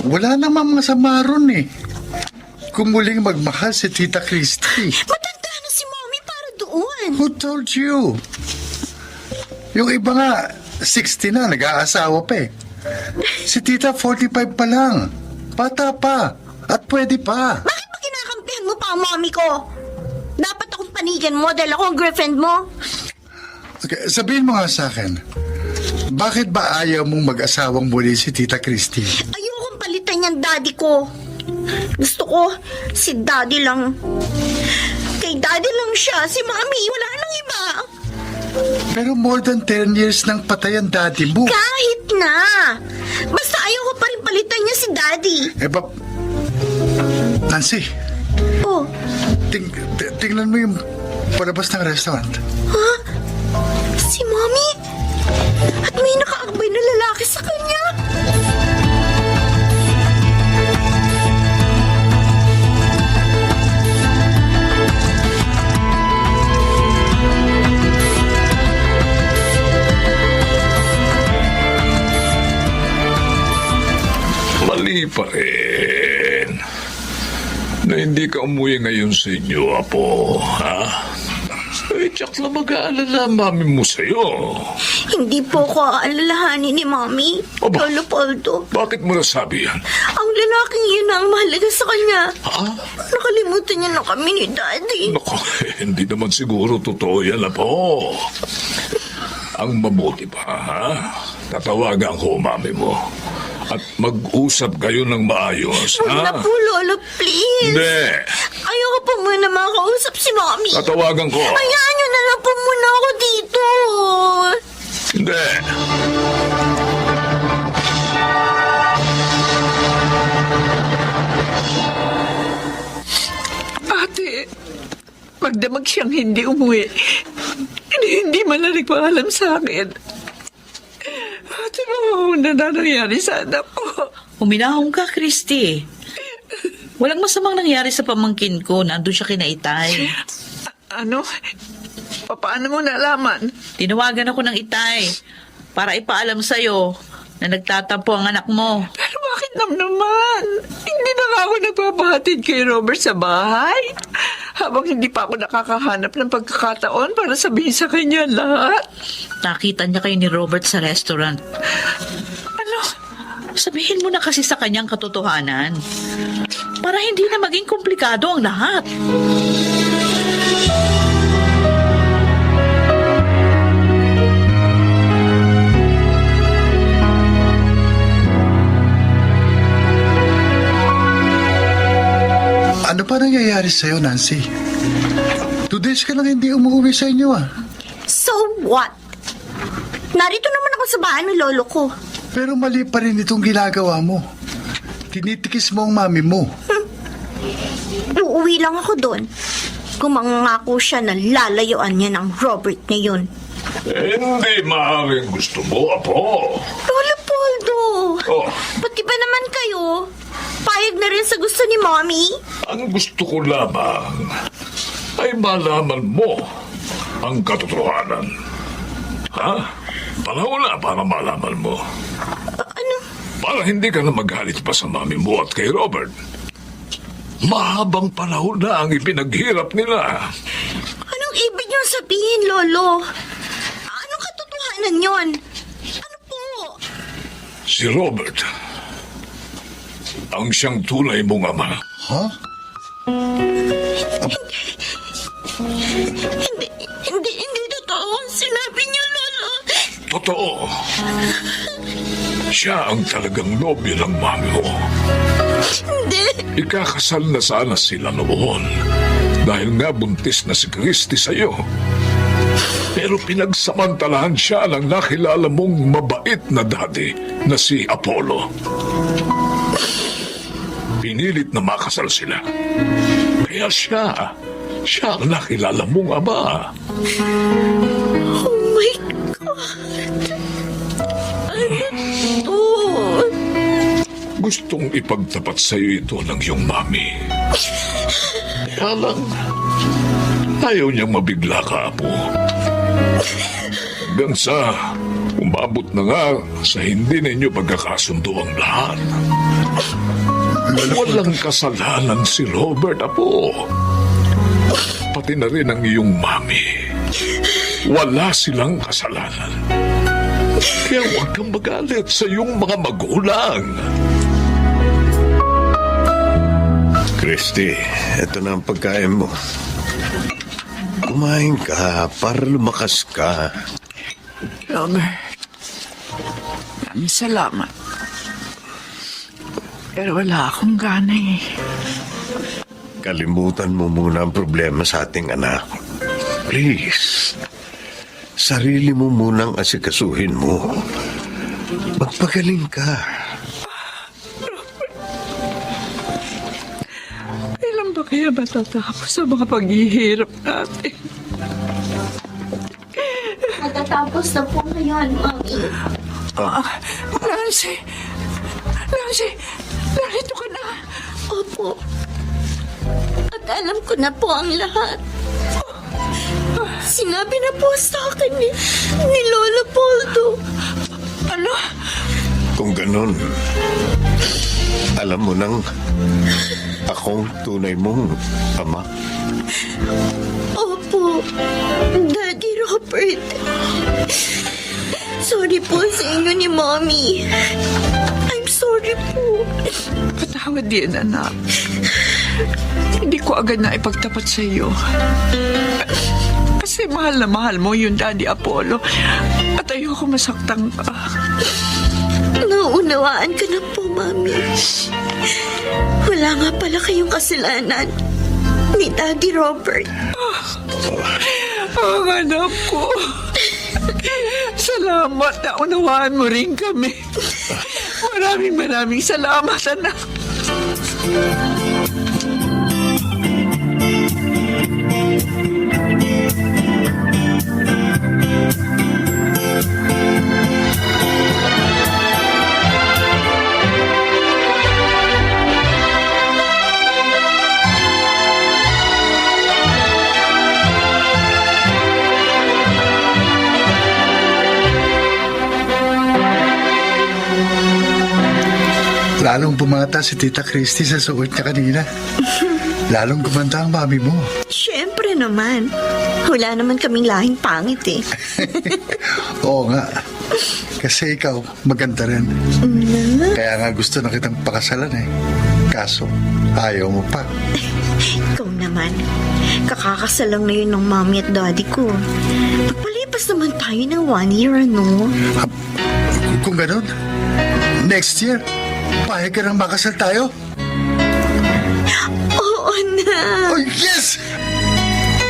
Wala namang masama ron eh. Kung muling magmahal si Tita Christy. Matanda na si mommy para doon. Who told you? Yung iba nga, 60 na, nag-aasawa pa eh. Si Tita, 45 pa lang. Bata pa. At pwede pa. Bakit ba kinakampihan pa ang mommy ko. Dapat akong panigan mo dahil ako ang girlfriend mo. Okay, sabihin mo nga sa akin, bakit ba ayaw mong mag-asawang muli si Tita Christy? Ayokong palitan yung daddy ko. Gusto ko, si daddy lang. Kay daddy lang siya, si mami, wala nang iba. Pero more than 10 years nang patay ang daddy mo. Kahit na. Basta ayaw ko pa rin palitan niya si daddy. Nancy, Oh, tingnan mo yung palabas ng restaurant. ha? Si mami? At may nakaakbay na lalaki sa kanya? Mali pa rin na hindi ka umuwi ngayon sa inyo, Apo, ha? Eh, tiyak na mag-aalala ang mami mo sa'yo. Hindi po ko aalalahanin ni mami. Aba. Lolo Poldo. Bakit mo nasabi yan? Ang lalaking yun ang mahalaga sa kanya. Ha? Nakalimutan niya na kami ni daddy. Naku, hindi naman siguro totoo yan, Apo. Ang mabuti pa, ha? Tatawagan ko, mami mo. At mag-usap kayo ng maayos, Huwag na ha? po, Lolo, please. Hindi. Ayoko po muna makausap si mami. Tatawagan ko. Hayaan niyo na lang po muna ako dito. Hindi. Ate, magdamag siyang hindi umuwi. Hindi man na nagpaalam sa akin. Ate, na nangyari sa anak ko. Uminahong ka, Christy. Walang masamang nangyari sa pamangkin ko. Nandun siya kina Itay. Ano? Paano mo nalaman? Tinawagan ako ng Itay para ipaalam sa'yo na nagtatampo ang anak mo. Pero bakit naman? Hindi na nga ako nagpapahatid kay Robert sa bahay. Habang hindi pa ako nakakahanap ng pagkakataon para sabihin sa kanya lahat. Nakita niya kayo ni Robert sa restaurant. Ano? Sabihin mo na kasi sa kanyang katotohanan. Para hindi na maging komplikado ang lahat. Ano pa nangyayari sa'yo, Nancy? 2 days ka lang hindi umuwi sa inyo, ah. So what? Narito naman ako sa bahay ng lolo ko. Pero mali pa rin itong ginagawa mo. Tinitikis mo ang mami mo. Uuwi lang ako doon. Kung mangangako siya na lalayuan niya ng Robert ngayon. Hindi maaaring gusto mo, Apo. Lolo Poldo! Oh, Pati ba naman kayo? Payag na rin sa gusto ni Mommy? ang gusto ko lamang ay malaman mo ang katotohanan. Ha? Panahon na para malaman mo. Ano? Para hindi ka na magalit pa sa mami mo at kay Robert. Mahabang panahon na ang ipinaghirap nila. Anong ibig niyong sabihin, Lolo? Anong katotohanan yon? Ano po? Si Robert, ang siyang tunay mong ama. Ha? Hindi totoo ang sinabi niyo, Lolo. Totoo. Siya ang talagang nobyo ng mami mo. Hindi. Ikakasal na sana sila noon dahil nga buntis na si Christy sa'yo. Pero pinagsamantalahan siya ng nakilala mong mabait na daddy na si Apollo. Pinilit na makasal sila. Kaya siya ang nakilala mong ama. Oh my God. Ano to? Gustong ipagtapat sa'yo ito ng iyong mami. Kaya lang, ayaw niyang mabigla ka, Apo. Hanggang sa umabot na nga sa hindi ninyo pagkakasundo ang lahat. Walang kasalanan si Robert, Apo. Pati na rin ang iyong mami. Wala silang kasalanan. Kaya huwag kang magalit sa iyong mga magulang. Christy, ito na ang pagkain mo. Kumain ka para lumakas ka. Robert, maraming salamat. Pero wala akong gana eh. Kalimutan mo muna ang problema sa ating anak. Please, sarili mo munang asikasuhin mo. Magpagaling ka. Kailan ba kaya matatapos sa mga paghihirap natin? Matatapos na po ngayon, Mami. Nancy! Nancy! Narito ka na! Opo. At alam ko na po ang lahat. Sinabi na po sa akin ni Lola Poldo. Ano? Kung ganun, alam mo nang akong tunay mong ama. Opo, Daddy Robert. Sorry po sa inyo ni Mommy. I'm sorry po. Patawad din, anak. Hindi ko agad na ipagtapat sa iyo. Kasi mahal na mahal mo yung Daddy Apollo. At ayoko masaktan ka. Nauunawaan ka na po, Mami. Wala nga pala kayong kasalanan ni Daddy Robert. Ang anak ko. Salamat na unawaan mo rin kami. Maraming salamat, anak. Lalong bumata si Tita Christy sa suot niya kanina. Lalong gumanda ang mami mo. Siyempre naman. Wala naman kaming lahing pangit eh. Oo nga. Kasi ikaw, maganda rin. Kaya nga gusto na kitang pakasalan eh. Kaso, ayaw mo pa. Ikaw naman. Kakakasal lang na yun ng Mommy at Daddy ko. Pagpalipas naman tayo ng 1 year, ano? Kung ganun, next year, pahig ka nang makasal tayo? Oo na. Oh, yes!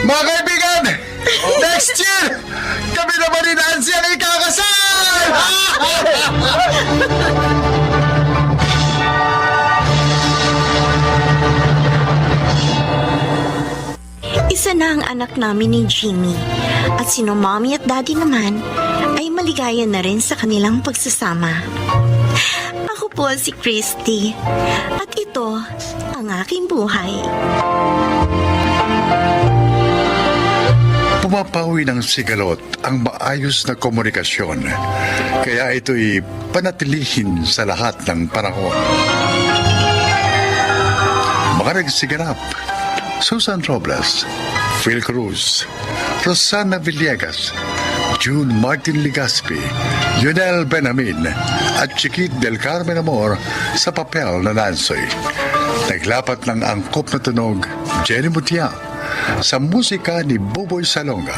Mga kaibigan, next year, kami naman ni Nancy ang ikakasal! Isa na ang anak namin ni Jimmy. At sino Mommy at Daddy naman ay maligaya na rin sa kanilang pagsasama. Ako po si Christy. At ito ang aking buhay. Pumapawi ng sigalot ang maayos na komunikasyon. Kaya ito'y panatilihin sa lahat ng panahon. Mga nagsiganap, Susan Robles, Phil Cruz, Rosana Villegas, June Martin Ligaspi, Yunel Benamin at Chiquit del Carmen Amor sa papel na Nansoy. Naglapat ng angkop na tunog, Jenny Mutia, sa musika ni Boboy Salonga,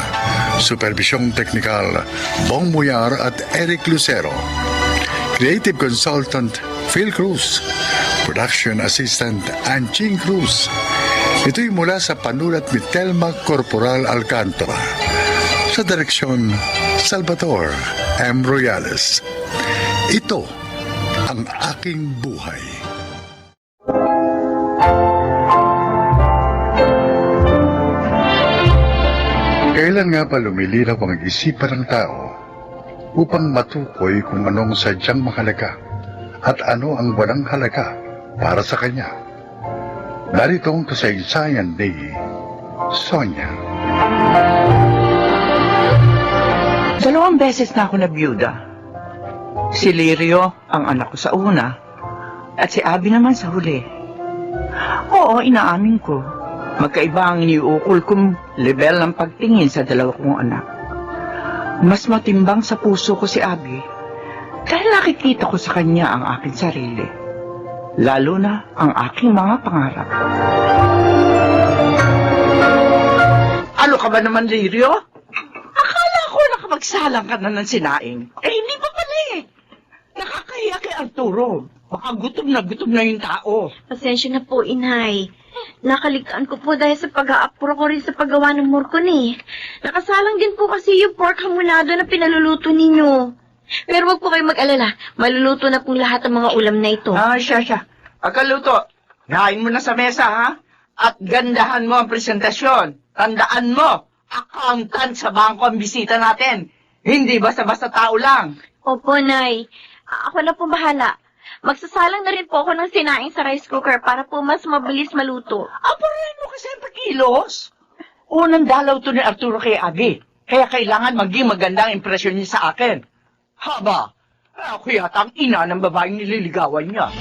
supervisyong teknikal, Bong Muyar at Eric Lucero, creative consultant, Phil Cruz, production assistant, Anching Cruz. Ito'y mula sa panulat ni Telma Corporal Alcantara, sa direksyon Salvador M. Royales. Ito ang aking buhay. Kailan nga ba lumilinaw ang isipan ng tao upang matukoy kung anong sadyang mahalaga at ano ang walang halaga para sa kanya? Narito ang kasaysayan ni Sonia. 2 beses na ako nabiyuda. Si Lirio, ang anak ko sa una, at si Abby naman sa huli. Oo, inaamin ko. Magkaiba ang iniukol kong level ng pagtingin sa 2 kong anak. Mas matimbang sa puso ko si Abby dahil nakikita ko sa kanya ang aking sarili. Lalo na ang aking mga pangarap. Ano ka ba naman, Lirio? Akala ko nakapagsalang ka na ng sinaing. Eh, hindi pa pala eh. Nakakahiya kay Arturo. Baka gutom na yung tao. Pasensya na po, inay. Nakaligtaan ko po dahil sa pag-aapuro ko rin sa paggawa ng murkon eh. Nakasalang din po kasi yung pork hamulado na pinaluluto ninyo. Pero wag po kayo mag-alala. Maluluto na pong lahat ng mga ulam na ito. Siya. Pagkaluto, hain mo na sa mesa, ha? At gandahan mo ang presentasyon. Tandaan mo, accountant sa bangko ang bisita natin. Hindi basta-basta tao lang. Opo, nay. Ako na po bahala. Magsasalang na rin po ako ng sinaing sa rice cooker para po mas mabilis maluto. Apurin mo kasi ang pakilos. Unang dalaw to ni Arturo kay Abi. Kaya kailangan maging maganda ang impresyon niya sa akin. Haba, ako yata ang ina ng babaeng nililigawan niya.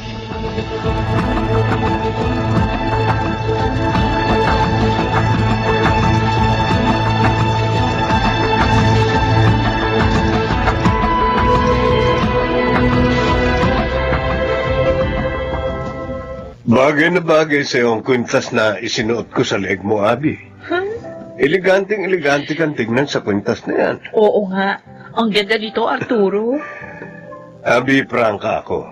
Bagay na bagay sa iyong kwintas na isinuot ko sa leeg mo, Abi. Eleganteng-elegante kang tignan sa kwintas na yan. Oo nga. Ang ganda nito, Arturo. Abi, prangka ako.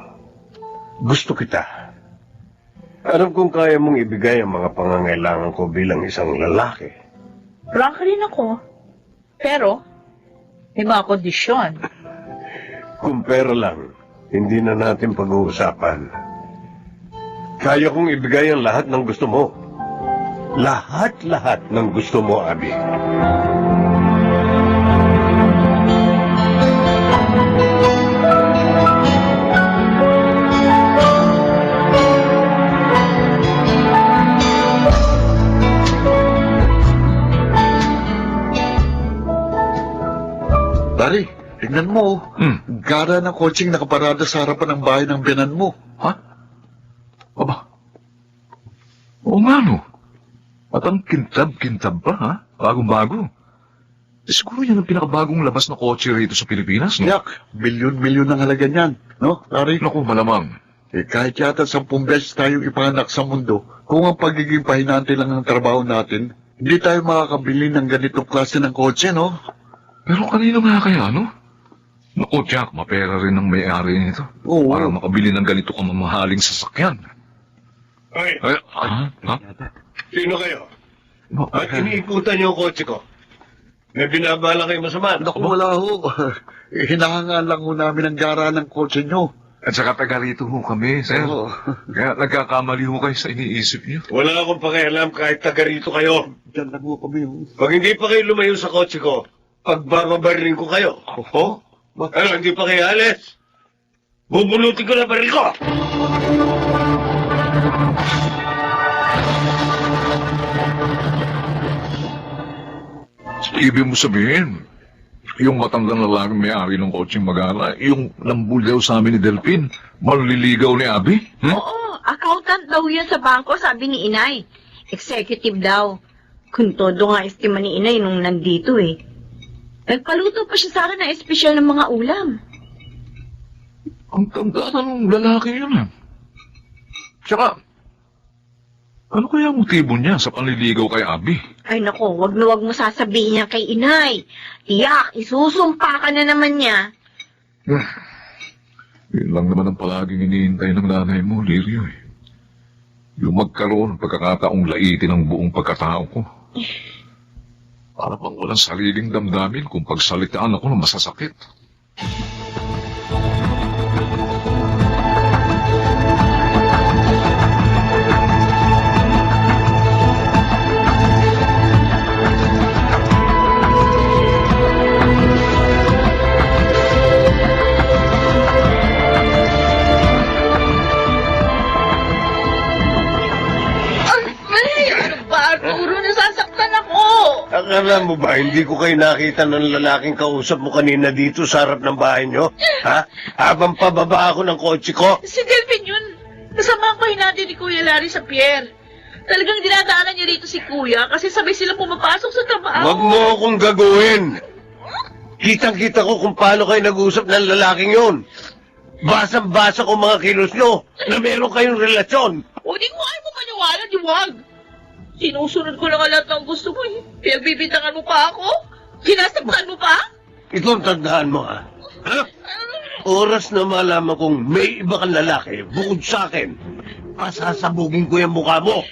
Gusto kita. Alam kong kaya mong ibigay ang mga pangangailangan ko bilang isang lalaki. Prangka rin ako. Pero, may mga kondisyon. Kung pera lang, hindi na natin pag-uusapan. Kaya kong ibigay ang lahat ng gusto mo. Lahat-lahat ng gusto mo, Abi. Pare, tingnan mo. Gara ng kotseng nakaparada sa harapan ng bahay ng biyanan mo. Ha? Aba. Oo nga, no. At ang kintab-kintab pa, ha? Bagong-bago. Siguro yan ang pinakabagong labas na kotse rito sa Pilipinas, no? Yak, milyon-milyon ang halaga niyan. No, pare? Naku, malamang. Kahit yata 10 beses tayong ipanganak sa mundo, kung ang pagiging pahinante lang ang trabaho natin, hindi tayo makakabili ng ganitong klase ng kotse, no? Pero kanino nga kaya, no? Naku, Jack, mapera rin ang may-ari nito. Oo. Para makabili ng ganito kamamahaling sasakyan. Ay, Ha? sino kayo? At iniikutan niyo ang kotse ko. May binabala kayo masama. Naku, wala ho. Hinahangaan lang ho namin ang gara ng kotse nyo. At saka taga rito ho kami, sir. Oo. Kaya nagkakamali ho kayo sa iniisip niyo. Wala akong pakialam kahit taga rito kayo. Diyan lang ho kami. Ho. Pag hindi pa kayo lumayo sa kotse ko, pagbababarilin ko kayo. Oh? Ano, hindi pa kayo alis? Bubulutin ko na baril ko! Ibig mo sabihin, yung matandang lalaking may-ari ng kotseng Magala, yung nambulyaw sa amin ni Delphin, maliligaw ni Abi? Oo, accountant daw yun sa bangko, sabi ni inay. Executive daw. Kung todo nga estima ni inay nung nandito eh. Nagpaluto pa siya sa akin ng espesyal ng mga ulam. Ang tanda ng lalaki yun, eh. Tsaka, ano kaya ang motibo niya sa panliligaw kay Abi? Ay nako, wag na wag mo sasabihin niya kay inay. Tiyak, isusumpa ka na naman niya. Yun lang naman ang palaging iniintay ng nanay mo, Lirio, eh. Yung magkaroon ng pagkakataong laitin ang buong pagkatao ko. Para bang walang sariling damdamin kung pagsalitaan ako ng masasakit. Akala mo ba, hindi ko kayo nakita ng lalaking kausap mo kanina dito sa harap ng bahay nyo? Ha? Habang pababa ako ng kotse ko? Si Delphin yun. Kasama ko natin ni Kuya Larry sa pier. Talagang dinadaanan niya rito si Kuya kasi sabay silang pumapasok sa trabaho. Huwag mo akong gagawin. Kitang-kita ko kung paano kayo nag-usap ng lalaking yun. Basang-basa ko mga kilos nyo na meron kayong relasyon. O di ko ayaw mo maniwala, di wag. Sinusunod ko lang ang lahat ng gusto mo. Pinagbibintangan mo pa ako? Sinasaktan mo pa? Ito ang tandaan mo, ha? Oras na malaman kong may iba kang lalaki bukod sa akin, pasasabugin ko yung mukha mo.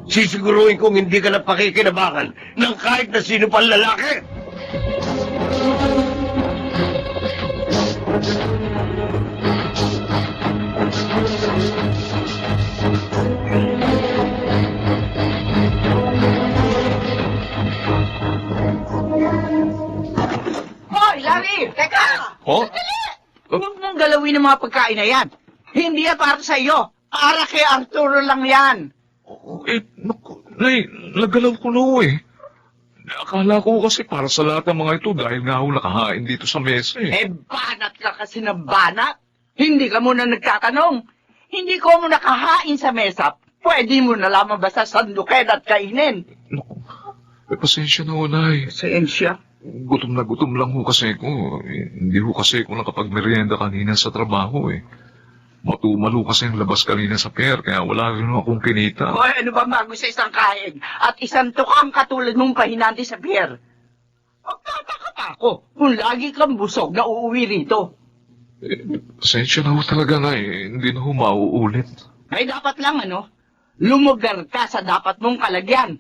Sisiguruhin kong hindi ka na pakikinabangan ng kahit na sino pang lalaki. Hoy, Larry! Teka! Oh? Huwag mong galawin ang mga pagkain na yan. Hindi yan para sa iyo. Para kay Arturo lang yan. Eh, naku, Nay, nagalaw ko na ho eh. Akala ko kasi para sa lahat ng mga ito dahil nga ho nakahain dito sa mesa eh. Banat ka kasi ng banat. Hindi ka muna nagtatanong. Hindi ko mo nakahain sa mesa. Pwede mo na lamang basta sandukin at kainin. Naku, pasensya na ho, Nay. Siyensya. Gutom na gutom lang ho kasi ko. Hindi ho kasi ko nakapagmerienda kanina sa trabaho eh. Matumalo kasi ang labas kanina sa pier, kaya wala rin akong kinita. Hoy, ano ba bago sa isang kain? At isang tukang katulad mong pahinante sa pier? Magtataka pa ako kung lagi kang busog na uuwi rito. Pasensya na ho talaga, Nay. Hindi na ho mauulit. Ay dapat lang lumugar ka sa dapat mong kalagyan.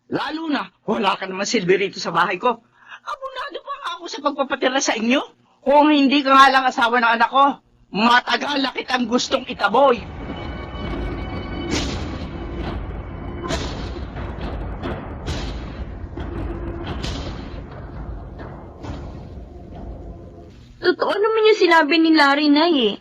Lalo na, wala ka naman silbi rito sa bahay ko. Abunado pa nga ako sa pagpapatira sa inyo. Kung hindi ka nga lang asawa ng anak ko, matagal na kitang gustong itaboy. Totoo naman yung sinabi ni Larry, Nay eh.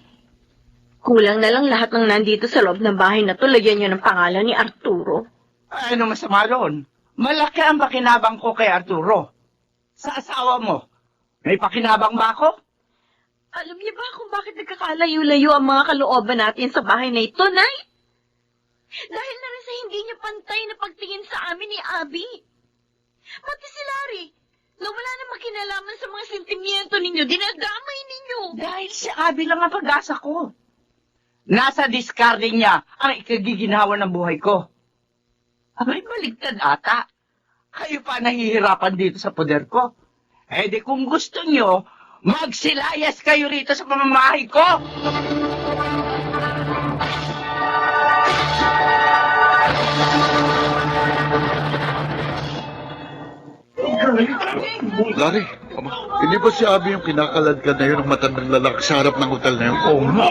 Kulang na lang lahat ng nandito sa loob ng bahay na to, lagyan niyo ng pangalan ni Arturo. Ay, ano masama roon? Malaki ang pakinabang ko kay Arturo. Sa asawa mo, may pakinabang ba ako? Alam niyo ba kung bakit nagkakalayo-layo ang mga kalooban natin sa bahay na ito, Nay? Dahil na rin sa hindi niyo pantay na pagtingin sa amin ni Abby. Pati si Larry, na wala namang kinalaman sa mga sentimiento ninyo, dinadamay ninyo. Dahil si Abby lang ang pag-asa ko. Nasa discard niya ang ikagiginawa ng buhay ko. Abay, baligtad ata. Kayo pa nahihirapan dito sa poder ko. Eh di kung gusto nyo, magsilayas kayo rito sa pamamahay ko. Larry, hindi ba si Abby yung kinakalad ka na yun ng matandang lalaki sa harap ng hotel na yun? Oo nga.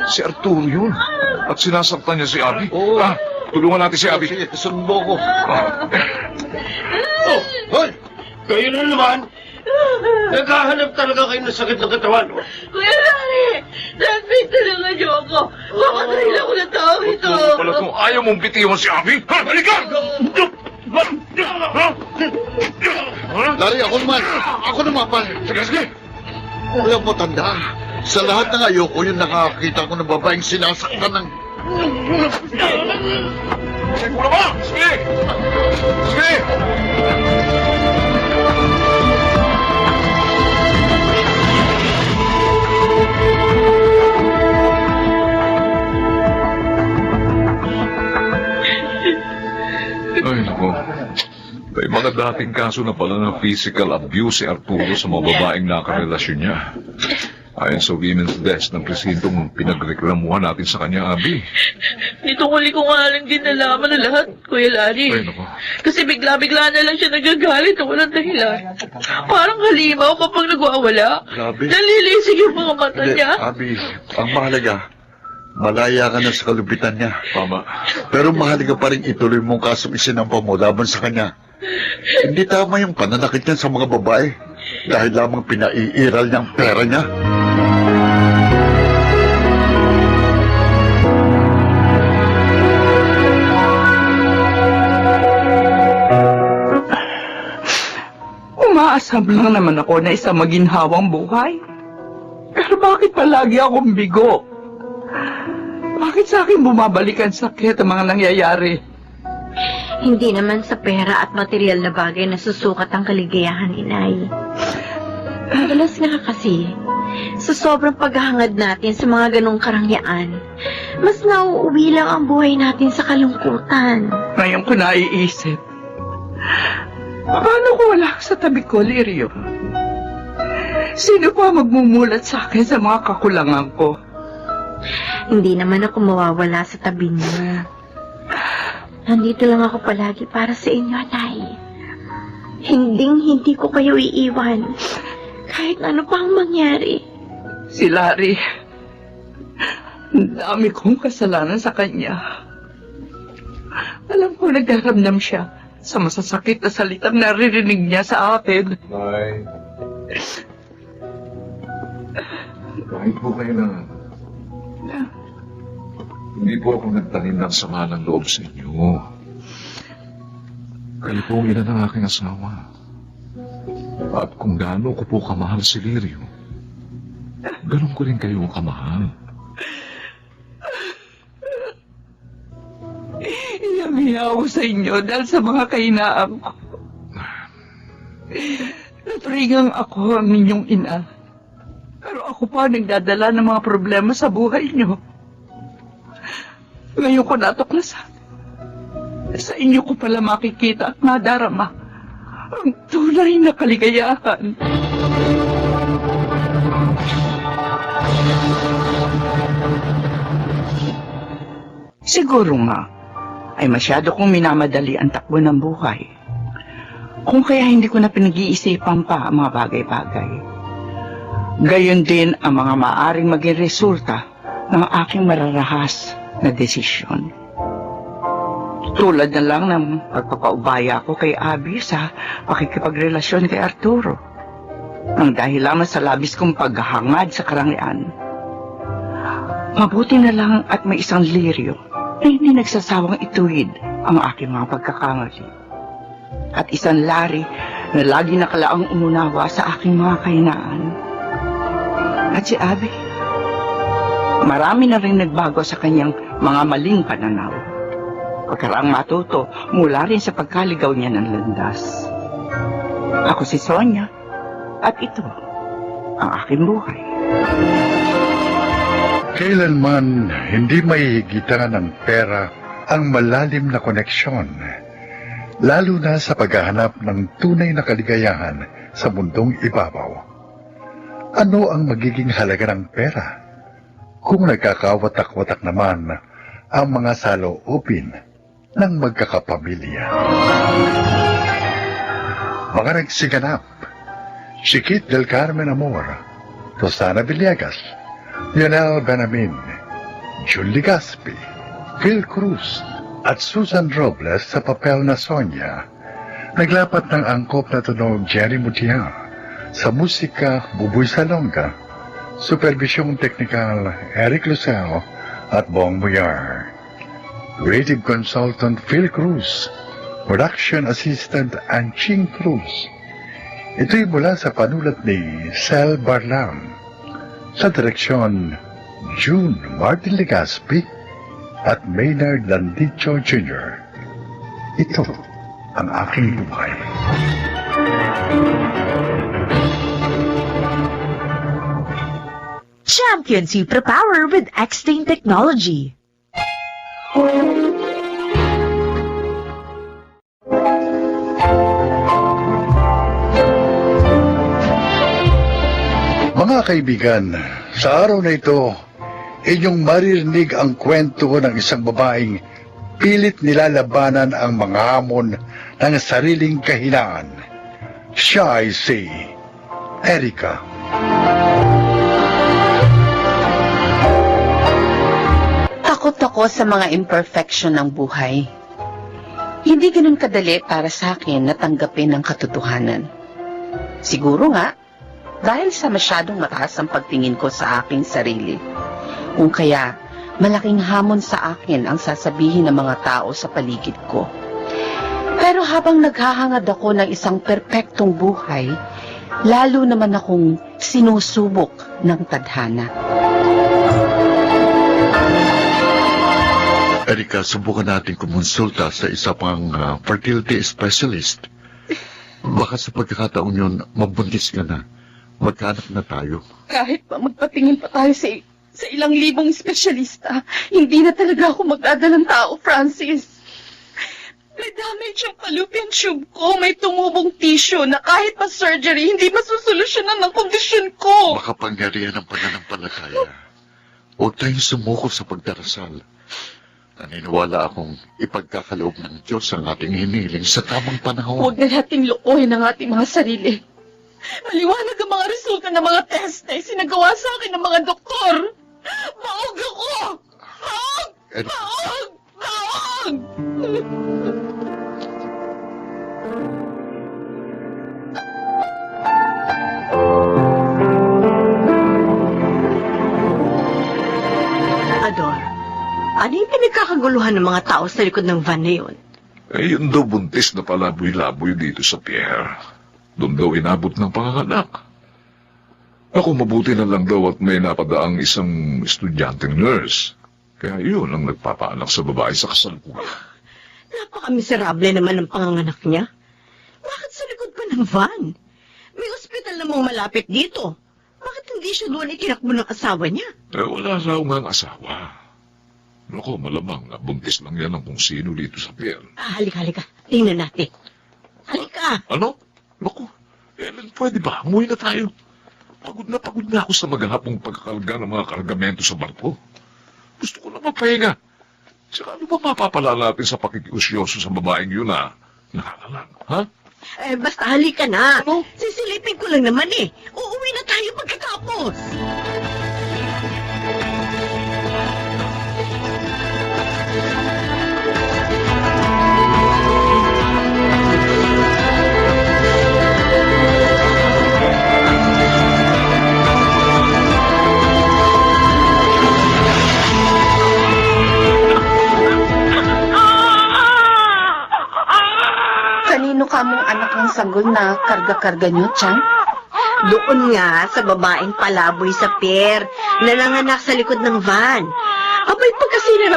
Si Arturo yun. At sinasaktan niya si Abby. Oo. Tulungan natin si Abby. Sige, sundo ko. Hoy! Kayo na naman! Naghahanap talaga kayo ng sakit ng katawan. Kuya Larry, nagpita na nga niyo ako. Makakain ako ng tao ito. Pala kung ayaw mong bitiwan si Abby. Ha? Halika! Larry, ako naman. Ako naman, pal. Sige, sige. Alam mo, tanda. Sa lahat ng ayoko yung nakakita ko ng babaeng sinasaktan ng... Sige, wala ba? Sige! Sige! Ay, naku. May mga dating kaso na pala ng physical abuse si Arturo sa mga babaeng nakarelasyon niya. Ayon sa women's desk ng presintong pinagreklamuhan natin sa kanya, Abby. Nitong huli ko nga lang din nalaman na lahat, Kuya Larry. Ay, naku. Kasi bigla-bigla na lang siya nagagalit na walang dahilan. Parang halimaw kapag nagwawala. Grabe. Nalilisig yung mga mata Hindi, niya. Abby, ang mahalaga, malaya ka na sa kalupitan niya. Tama. Pero mahalaga pa rin ituloy mong kasong isinampa mo laban sa kanya. Hindi tama yung pananakit niya sa mga babae dahil lamang pinaiiral niya ang pera niya. Umaasam lang naman ako na isang maginhawang buhay. Pero bakit palagi akong bigo? Bakit sa akin bumabalik ang sakit ang mga nangyayari? Hindi naman sa pera at material na bagay na susukat ang kaligayahan, Inay. Madalas nga kasi, Sa sobrang paghahangad natin sa mga ganong karangyaan, mas nauuwi lang ang buhay natin sa kalungkutan. Ngayon ko naiisip, paano ko wala sa tabi ko, Lirio? Sino pa magmumulat sa akin sa mga kakulangan ko? Hindi naman ako mawawala sa tabi niyo. Nandito lang ako palagi para sa inyo, Nay. Hindi ko kayo iiwan. Kahit ano pang mangyari. Si Larry, ang dami kong kasalanan sa kanya. Alam ko nagdaramdam siya sa masasakit na salitang naririnig niya sa akin. Kahit po kayo na hindi po ako nagtanim ng sama ng loob sa inyo. Kayo po ang ina ng aking asawa. At kung gaano ko po kamahal si Lirio, ganun ko rin kayo kamahal. Iyamiya ako sa inyo dahil sa mga kahinaan ko. Naturingang ako ang inyong ina. Pero ako pa nagdadala ng mga problema sa buhay niyo. Ngayon ko natuklasan. Sa inyo ko pala makikita at madarama ang tunay na kaligayahan. Siguro nga, ay masyado kong minamadali ang takbo ng buhay. Kung kaya hindi ko na pinag-iisipan pa ang mga bagay-bagay. Gayon din ang mga maaaring maging resulta ng aking mararahas na desisyon. Tulad na lang ng pagpapaubaya ko kay Abby sa pakikipagrelasyon kay Arturo. Ang dahil lamang sa labis kong paghahangad sa karangyaan. Mabuti na lang at may isang Lirio na hindi nagsasawang ituwid ang aking mga pagkakamali. At isang Larry na lagi nakalaang umunawa sa aking mga kahinaan. At si Abby, marami na rin nagbago sa kanyang mga maling pananaw. Pagkaraang matuto mula rin sa pagkaligaw niya ng landas. Ako si Sonia, at ito ang aking buhay. Kailanman hindi mahihigitan ng pera ang malalim na koneksyon, lalo na sa paghahanap ng tunay na kaligayahan sa mundong ibabaw. Ano ang magiging halaga ng pera kung nagkakawatak-watak naman ang mga saloobin ng magkakapamilya? Mga nagsiganap, si Kit del Carmen Amor, Rosana Villegas, Lionel Benamin, Julie Gaspi, Phil Cruz, at Susan Robles sa papel na Sonia. Naglapat ng angkop na tunog Jenny Mutia, sa musika Buboy Salonga, supervisyong teknikal Eric Lucero at Bong Muyar. Creative Consultant Phil Cruz, Production Assistant Anching Cruz. Ito'y mula sa panulat ni Sel Barlam. Sa direksyon, June Martin Legaspi at Maynard Landicho Jr. Ito ang aking buhay. Champion Superpower with X-Stain Technology. Mga kaibigan, sa araw na ito, inyong maririnig ang kwento ng isang babaeng pilit nilalabanan ang mga hamon ng sariling kahinaan. Siya ay si Erica. Takot ako sa mga imperfection ng buhay. Hindi ganun kadali para sa akin na tanggapin ang katotohanan. Siguro nga, dahil sa masyadong mataas ang pagtingin ko sa aking sarili. Kung kaya, malaking hamon sa akin ang sasabihin ng mga tao sa paligid ko. Pero habang naghahangad ako ng isang perpektong buhay, lalo naman akong sinusubok ng tadhana. Erika, subukan natin kumonsulta sa isa pang fertility specialist. Baka sa pagkakataon yun, mabuntis ka na. Maghanap na tayo. Kahit pa magpatingin pa tayo sa ilang libong espesyalista, hindi na talaga ako magdadalang tao, Francis. May damage ang fallopian tube ko, may tumubong tissue na kahit pa surgery, hindi masusolusyonan ang kondisyon ko. Makapangyarihan ang pananampalataya. Huwag tayong sumuko sa pagdarasal. Naniniwala akong ipagkakaloob ng Diyos ang ating hiniling sa tamang panahon. Huwag na nating lokohin ang ating mga sarili. Maliwanag ang mga resulta ng mga test na isinagawa sa akin ng mga doktor. Maog ako! Maog! Ano? Maog! Maog! Ador, ano yung pinagkakaguluhan ng mga tao sa likod ng van na yun? Eh, yun daw buntis na palaboy-laboy dito sa Pierre. Doon daw inabot ng panganganak. Ako mabuti na lang daw at may napadaang isang estudyanteng nurse. Kaya yun ang nagpapaanak sa babae sa kasalukuyan. Napaka-miserable naman ang panganganak niya. Bakit sa likod pa ng van? May ospital namang malapit dito. Bakit hindi siya doon itinakbo ng asawa niya? Eh, wala raw nga ang asawa. Naku, malamang na buntis lang yan ang kung sino dito sa Pierre. Halika. Tingnan natin. Halika. Ano? Naku, Ellen, pwede ba? Umuwi na tayo. Pagod na ako sa maghapong pagkakalga ng mga kargamento sa barko. Gusto ko na magpahinga. Saka ano ba mapapala natin sa pakikiusyoso sa babaeng yun na nakakalang, ha? Basta halika na. Ano? Sisilipin ko lang naman eh. Uuwi na tayo pagkatapos. Kanino ka mong anak ng sanggol na karga-karga niyo, Chan? Doon nga sa babaeng palaboy sa pier na nanganak sa likod ng van. Abay,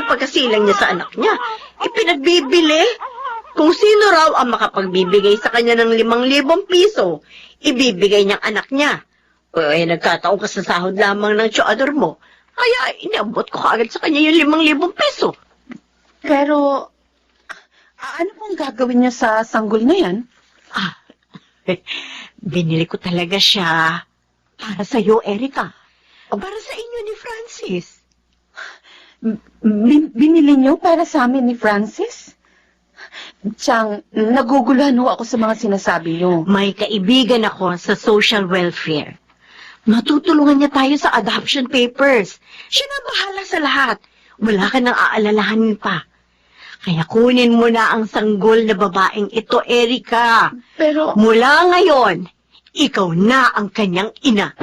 pagkasilang niya sa anak niya. Ipinagbibili. Kung sino raw ang makapagbibigay sa kanya ng 5,000 piso, ibibigay niyang anak niya. Nagkataon ka sa sahod lamang ng tsuador mo. Kaya inabot ko kaagad sa kanya yung 5,000 piso. Pero, ano pong gagawin niyo sa sanggol na yan? Binili ko talaga siya para sa iyo, Erica. Para sa inyo ni Francis. Binili niyo para sa amin ni Francis? Chang, naguguluhan ho ako sa mga sinasabi niyo. May kaibigan ako sa social welfare. Matutulungan niya tayo sa adoption papers. Siya na bahala sa lahat. Wala ka nang aalalahanin pa. Kaya kunin mo na ang sanggol na babaeng ito, Erica. Pero, Mula ngayon, ikaw na ang kanyang ina.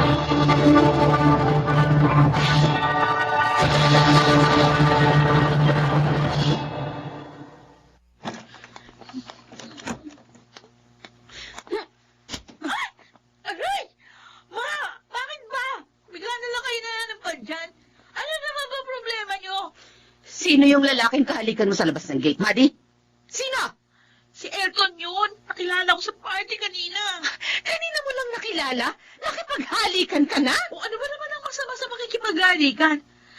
Aray! Ma! Bakit ba? Bigla na lang kayo nananampad dyan. Ano naman ba problema nyo? sino yung lalaking kahalikan mo sa labas ng gate, Maddie? Sino? Si Ayrton yun. Nakilala ko sa party kanina. Kanina mo lang nakilala? Nakipaghalikan ka na? O ano ba naman ang masama sa makikipagalikan?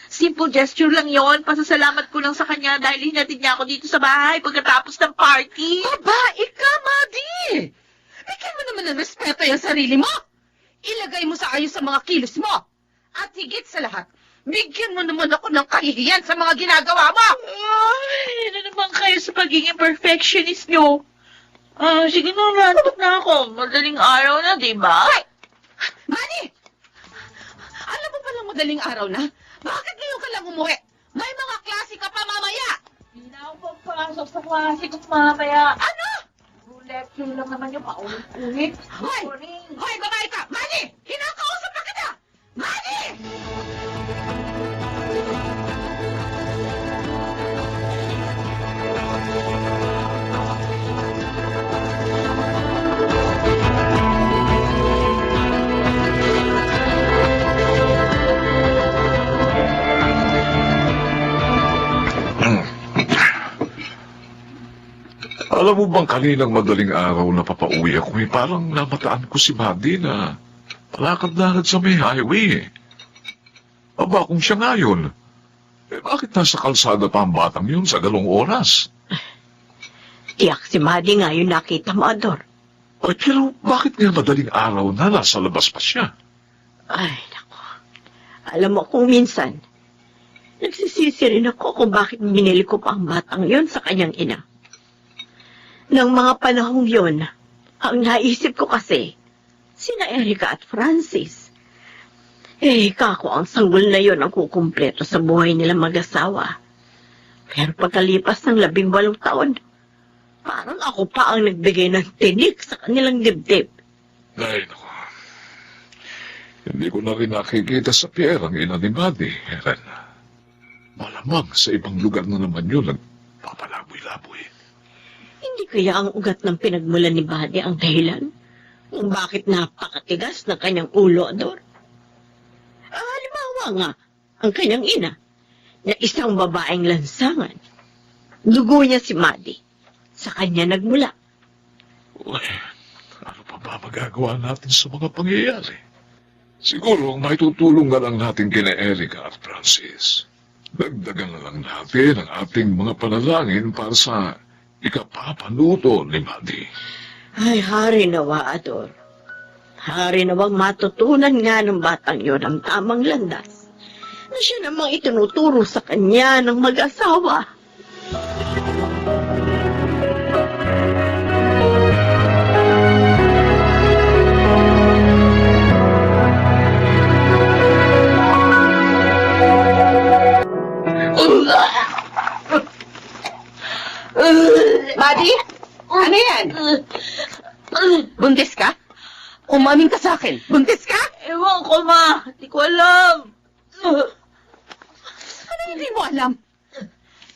Simple gesture lang yon. Pasasalamat ko lang sa kanya dahil hinatid niya ako dito sa bahay pagkatapos ng party. Babae ka, Maddie! Bigyan mo naman ng respeto yung sarili mo. Ilagay mo sa ayos sa mga kilos mo. At higit sa lahat, bigyan mo naman ako ng kahihiyan sa mga ginagawa mo. Ay, ano naman kayo sa pagiging perfectionist nyo? Sige na, nantok na ako. Madaling araw na, di ba? Hoy! Maddie! Alam mo palang madaling araw na? Bakit ngayon ka lang umuwi? May mga klase ka pa mamaya. Hindi na ako papasok sa klase ko mamaya. Ano? Lecture lang naman yung paulit-ulit. Hoy! Hoy, babae ka! Maddie! Kinakausap na kita! Maddie! Alam mo bang kaninang madaling araw na papauwi ako, parang namataan ko si Maddie na Palakad-lakad sa may highway eh. Aba, kung siya nga yun, bakit nasa kalsada pa ang batang yun sa galong oras? Tiyak si Maddie nga yung nakita mo, Ador. Ay, pero bakit nga madaling araw na nasa labas pa siya? Ay, nako. Alam mo kung minsan, nagsisisi rin ako kung bakit binili ko pa ang batang yon sa kanyang ina. Nang mga panahong yon, ang naisip ko kasi, sina Erica at Francis. Kako ang sanggol na yon ang kukumpleto sa buhay nila mag-asawa. Pero pagkalipas ng 18 taon, parang ako pa ang nagbigay ng tinik sa kanilang dibdib. Ay, naku. Hindi ko na rin nakikita sa Pierre ang ina ni Maddie, Helen. Malamang sa ibang lugar na naman yun nagpapalaboy-laboy. Hindi kaya ang ugat ng pinagmulan ni Maddie ang dahilan kung bakit napakatigas ng kanyang ulo, Ador? Halimbawa nga, ang kanyang ina, na isang babaeng lansangan. Dugo niya si Maddie. Sa kanya nagmula. Uy, ano pa ba magagawa natin sa mga pangyayari? Siguro ang maitutulong na lang natin kina Erica at Francis. Dagdagan na lang natin ang ating mga panalangin para sa ikapapanuto ni Maddie. Ay, hari nawa, Ador. Hari nawang matutunan nga ng batang yon ang tamang landas na siya namang itinuturo sa kanya ng mag-asawa. Maddie? Ano yan? Buntis ka? Umamin ka sa akin. Buntis ka? Ewan ko, ma. Hindi ko alam. Ano hindi mo alam?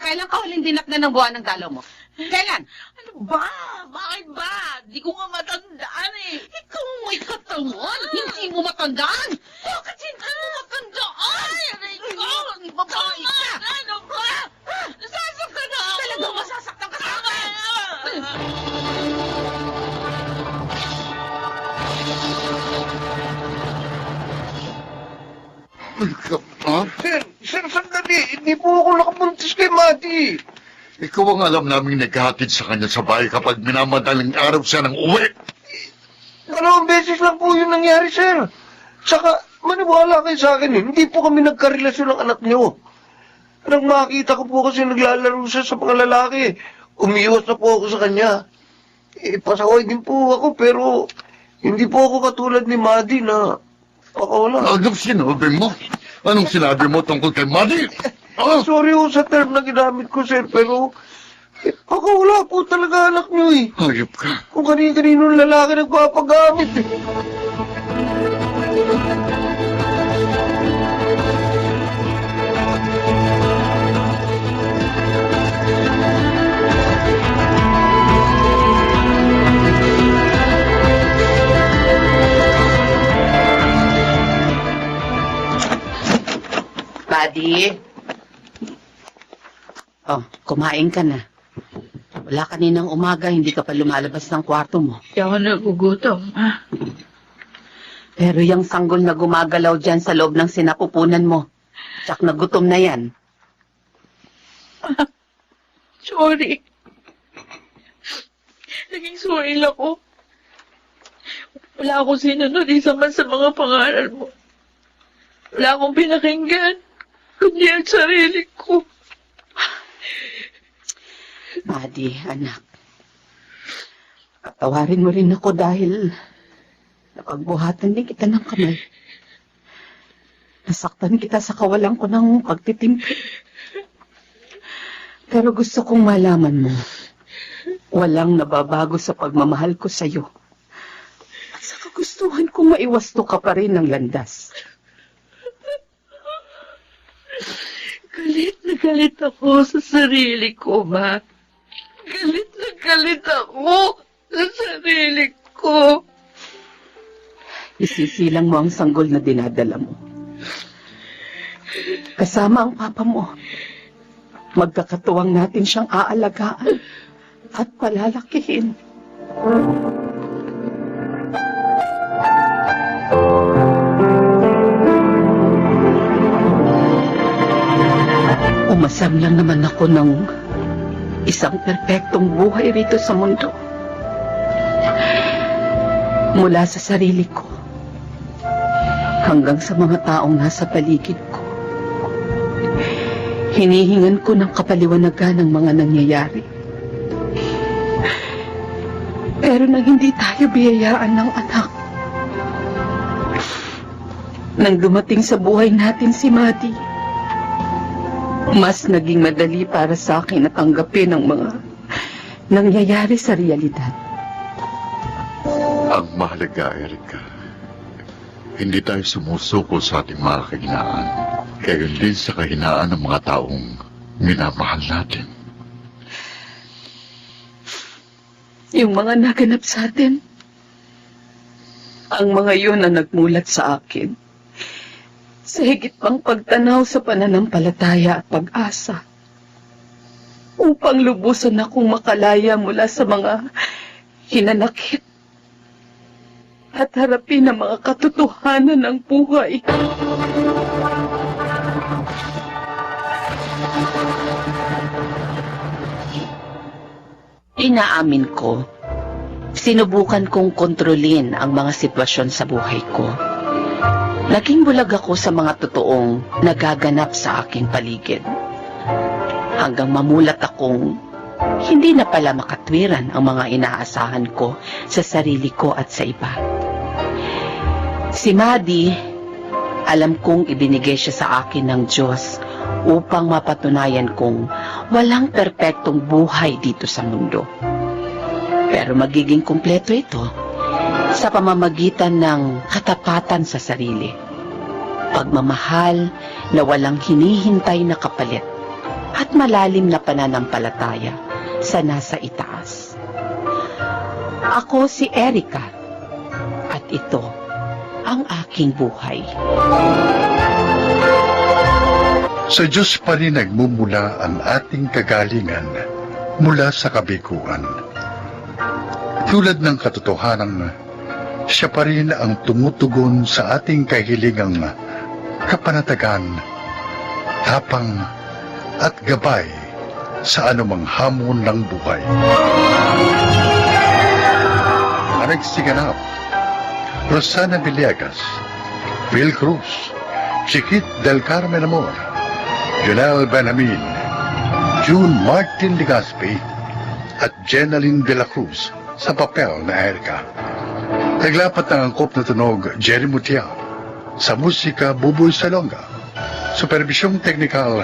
Kailan ka huling dinakna ng buwan ng dalaw mo? Kailan? Ano ba? Bakit ba? Di ko nga matandaan eh. Ikaw mo'y katawan. Hindi mo matandaan. Bakit hindi mo matandaan? Ay, aray ko! Babae ka. Ano ba? Nasasaktan na ako! Talagang masasaktan ka sa akin. Sir, sandali. Hindi po ako nakabuntis kay Maddie. Ikaw ang alam naming naghahatid sa kanya sa bahay kapag minamadaling araw siya ng uwi. 2 beses lang po yung nangyari, sir. Saka, maniwala kayo sa akin eh. Hindi po kami nagkarelasyon ng anak niyo. Nang makita ko po kasi naglalaro siya sa mga lalaki, umiwas na po ako sa kanya. Pasaway din po ako, pero hindi po ako katulad ni Maddie na pakawala. Anong sinabi mo? Anong sinabi mo tungkol kay Maddie? Oh, Sorry ho sa term na ginamit ko, sir, pero pakawala po talaga anak niyo eh. hayop ka. Kung kanino-kaninong lalaki nagpapagamit eh. Maddie? Oh, kumain ka na. Wala kaninang umaga, hindi ka pa lumalabas ng kwarto mo. Hindi ako nagugutom, ah. Pero yung sanggol na gumagalaw dyan sa loob ng sinapupunan mo, tsak na gutom na yan. Sorry. Naging sorry ako. Wala akong sinunod isa man sa mga pangaral mo. Wala akong pinakinggan, kundi ang sarili ko. Maddie, anak. Patawarin mo rin ako dahil napagbuhatan din kita ng kamay. Nasaktan kita sa kawalan ko ng pagtitimpi. Pero gusto kong malaman mo, walang nababago sa pagmamahal ko sa'yo. At sa kagustuhan kong maiwasto ka pa rin ng landas. Galit na galit ako sa sarili ko, ma. Galit na galit ako sa sarili ko. Isisilang mo ang sanggol na dinadala mo. Kasama ang papa mo. Magkakatuwang natin siyang aalagaan at palalakihin. Nagdadasal lang naman ako ng isang perpektong buhay rito sa mundo. Mula sa sarili ko hanggang sa mga taong nasa paligid ko. Hinihingan ko ng kapaliwanagan ng mga nangyayari. Pero nang hindi tayo biyayaan ng anak, nang dumating sa buhay natin si Madi, mas naging madali para sa akin na tanggapin ang mga nangyayari sa realidad. Ang mahalaga, Erika, hindi tayo sumusuko sa ating mga kahinaan. Gayon din sa kahinaan ng mga taong minamahal natin. Yung mga naganap sa atin, ang mga yun ang nagmulat sa akin. Sa higit pang pagtanaw sa pananampalataya at pag-asa. Upang lubusan akong makalaya mula sa mga hinanakit at harapin ang mga katotohanan ng buhay. Inaamin ko, sinubukan kong kontrolin ang mga sitwasyon sa buhay ko. Naging bulag ako sa mga totoong nagaganap sa aking paligid. Hanggang mamulat akong hindi na pala makatwiran ang mga inaasahan ko sa sarili ko at sa iba. Si Madi, alam kong ibinigay siya sa akin ng Diyos upang mapatunayan kong walang perpektong buhay dito sa mundo. Pero magiging kumpleto ito sa pamamagitan ng katapatan sa sarili, pagmamahal na walang hinihintay na kapalit, at malalim na pananampalataya sa nasa itaas. Ako si Erika, at ito ang aking buhay. Sa Diyos pa rin nagmumula ang ating kagalingan mula sa kabiguan. Tulad ng katotohanang siya pa rin ang tumutugon sa ating kahilingang kapanatagan, tapang at gabay sa anumang hamon ng buhay. Alex Siganap, Rosana Villegas, Phil Cruz, Chiquit del Carmen Amor, Jonel Benamin, June Martin Legaspi, at Jenaline de la Cruz sa papel na Erika. Naglapat ng angkop na tunog Jerry Mutia, sa musika Buboy Salonga, supervisyong teknikal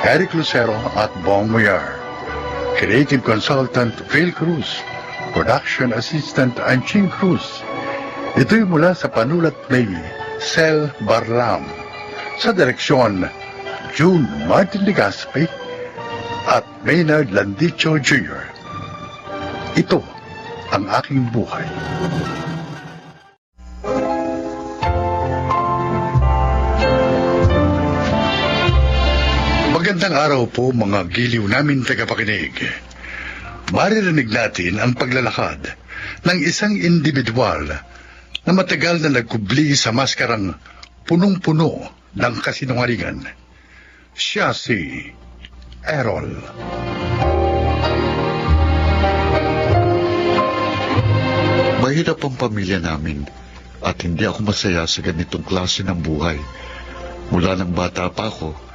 Eric Lucero at Bong Muyar, creative consultant Phil Cruz, production assistant Anching Cruz. Ito'y mula sa panulat ni Sel Barlam, sa direksyon June Martin Legaspi at Maynard Landicho Jr. Ito ang aking buhay. Magandang araw po mga giliw namin tagapakinig. Maririnig natin ang paglalakad ng isang individual na matagal na nagkubli sa maskarang punong-puno ng kasinungalingan. Siya si Errol. Mahirap ang pamilya namin at hindi ako masaya sa ganitong klase ng buhay. Mula ng bata pa ako,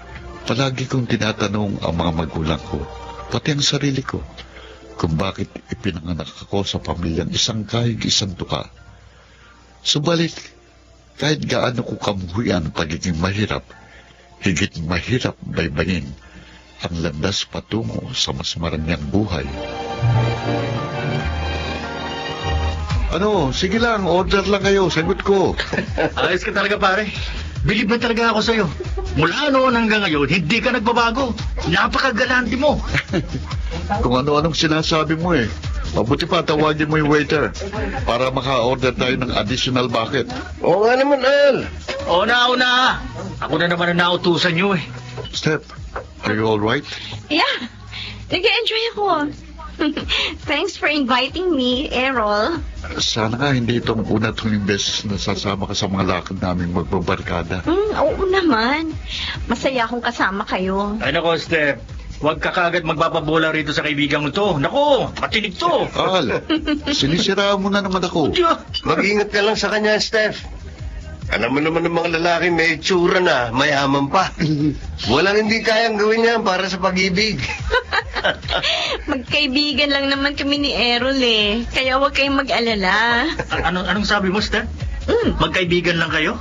palagi kong tinatanong ang mga magulang ko, pati ang sarili ko, kung bakit ipinanganak ako sa pamilyang isang kahig isang tuka. Subalit, kahit gaano ko kamuhian pagiging mahirap, higit mahirap baybayin ang landas patungo sa mas marangyang buhay. Ano, sige lang, order lang kayo, sagot ko. Ayos ka talaga, pare. Bilib na talaga ako sa'yo. Mula noon hanggang ngayon, hindi ka nagbabago. Napakagalante mo. Kung ano-anong sinasabi mo eh. Mabuti pa, tawagin mo yung waiter para maka-order tayo ng additional bucket. Oo nga naman, Al. Una. Ako na naman ang nautusan nyo eh. Step, are you all right? Yeah, nag-enjoy ako. Thanks for inviting me, Errol. Sana nga hindi itong una at huling beses na sasama ka sa mga lakad naming magbabarkada. Oo naman. Masaya akong kasama kayo. Ay nako, Steph. Huwag ka kagad magpapabola rito sa kaibigan mo to. Nako, matinig to. Al, sinisiraan mo na naman ako. Mag-ingat ka lang sa kanya, Steph. Alam mo naman ng mga lalaki may itsura na, mayaman pa. Walang hindi kayang gawin yan para sa pag-ibig. Magkaibigan lang naman kami ni Errol eh. Kaya huwag kayong mag-alala. Anong sabi mo, Steph? Magkaibigan lang kayo?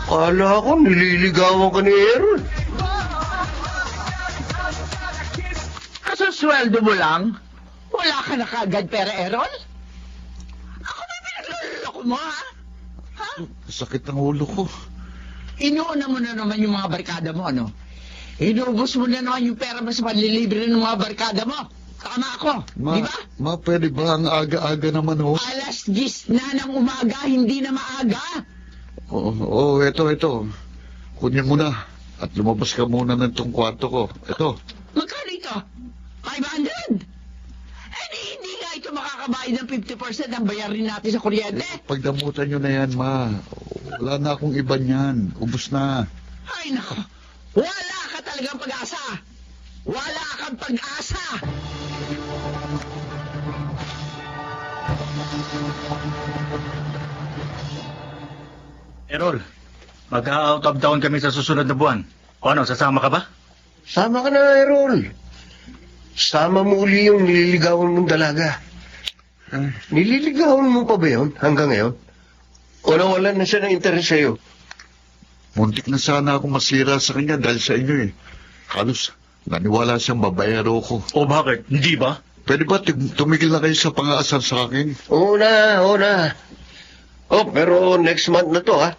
Kala ko, nililigawan ka ni Aaron. Kasusweldo mo lang? Wala ka na kaagad pera, Errol? Ako ba pinagluloko mo, ha? Sakit ng ulo ko. Inuuna mo na naman yung mga barkada mo, ano? Inubos mo na naman yung pera mo sa panlilibre ng mga barkada mo. Tama ako, di ba? Ma, pwede ba ang aga-aga naman ho? Alas 10 na ng umaga, hindi na maaga. Oo, ito. Kunin mo na. At lumabas ka muna ng itong kwarto ko. Ito. Magkano ito? 500? Hindi nga ito makakabayad ng 50% ang bayarin natin sa kuryente. Pagdamutan nyo na yan, ma. Wala na akong iba niyan. Ubus na. Ay, nako. Wala ka talagang pag-asa. Wala kang pag-asa. Errol, mag-out of town kami sa susunod na buwan. O ano, sasama ka ba? Sama ka na, Aaron. Sama mo uli yung nililigawan mong dalaga. Nililigawan mo pa ba yun hanggang ngayon? O nawala na siya ng interes sa'yo? Muntik na sana ako masira sa kanya dahil sa inyo eh. Halos naniwala siyang babayaro ko. O bakit? Hindi ba? Pwede ba tumigil na kayo sa pang-aasar sa akin? Oo na. Oh, pero next month na to, ha?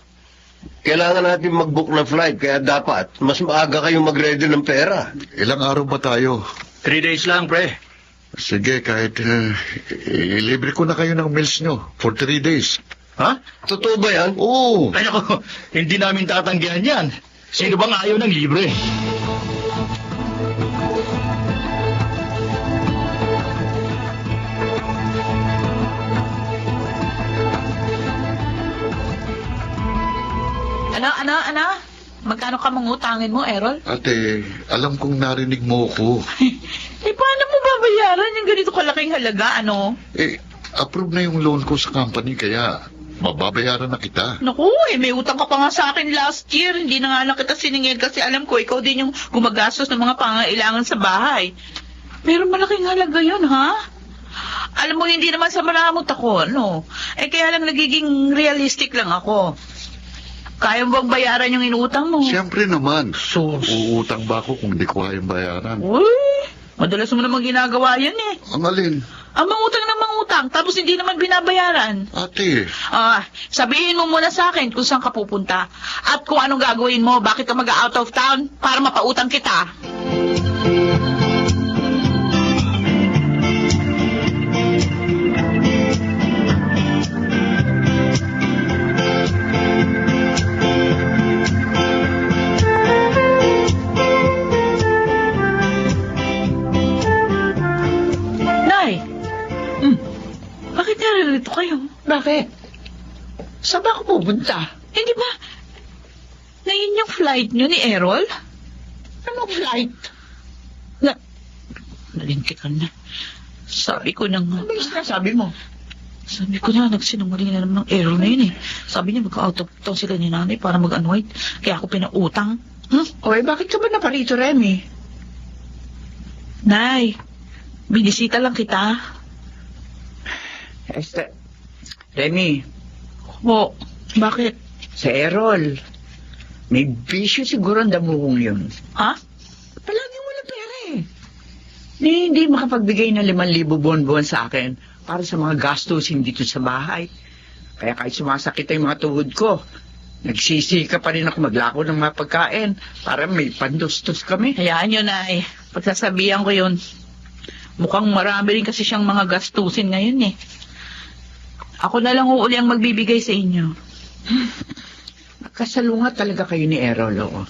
Kailangan natin mag-book ng flight, kaya dapat mas maaga kayong mag-ready ng pera. Ilang araw ba tayo? 3 days lang, pre. Sige, kahit ilibre ko na kayo ng meals nyo for 3 days. Ha? Totoo ba yan? Oo. Ay ako, hindi namin tatanggihan yan. Sino bang ayaw ng libre? Ano? Magkano ka mangutangin mo, Errol? Ate, alam kong narinig mo ko. Paano mo babayaran yung ganito kalaking halaga, ano? Approve na yung loan ko sa company, kaya mababayaran na kita. Naku, may utang ka pa nga sa akin last year. Hindi na nga lang kita siningil kasi alam ko, ikaw din yung gumagastos ng mga pangailangan sa bahay. Pero malaking halaga yun, ha? Alam mo, hindi naman sa maramot ako, no? Kaya lang nagiging realistic lang ako. Kaya mo bang bayaran yung inuutang mo? Siyempre naman. Sus. Uutang ba ako kung di ko kayang bayaran? Uy, madalas mo namang ginagawa yan eh. Ang alin? Ang mangutang na mangutang, tapos hindi naman binabayaran. Ate, Sabihin mo muna sa akin kung saan ka pupunta. At kung anong gagawin mo, bakit ka mag-out of town para mapautang kita. Bakit naririto kayo? Bakit? Saan ba ako pupunta? Hindi ba? Ngayon yung flight nyo ni Errol? Anong flight? Nalintikan na. Sabi ko na nga. Ano yung sinasabi mo? Sabi ko na, nagsinungaling na naman ng Errol na yun eh. Sabi niya mag-out of town sila ni nanay para mag-unwind. Kaya ako pinautang. Oy, bakit ka ba naparito, Remy? Nay, binisita lang kita. Remy, Bakit? sa Errol, may bisyo siguro ang damuhong yun. Ha? Palagi wala pera eh. Hindi makapagbigay ng 5,000 buwan-buwan sa akin para sa mga gastusin dito sa bahay. Kaya kahit sumasakit ang mga tuhod ko, nagsisika pa rin ako maglako ng mga pagkain para may pandustos kami. Hayaan nyo, Nay. Pagsasabihan ko yun. Mukhang marami rin kasi siyang mga gastusin ngayon eh. Ako na lang uuli ang magbibigay sa inyo. Magkasalungat talaga kayo ni Errol, oo.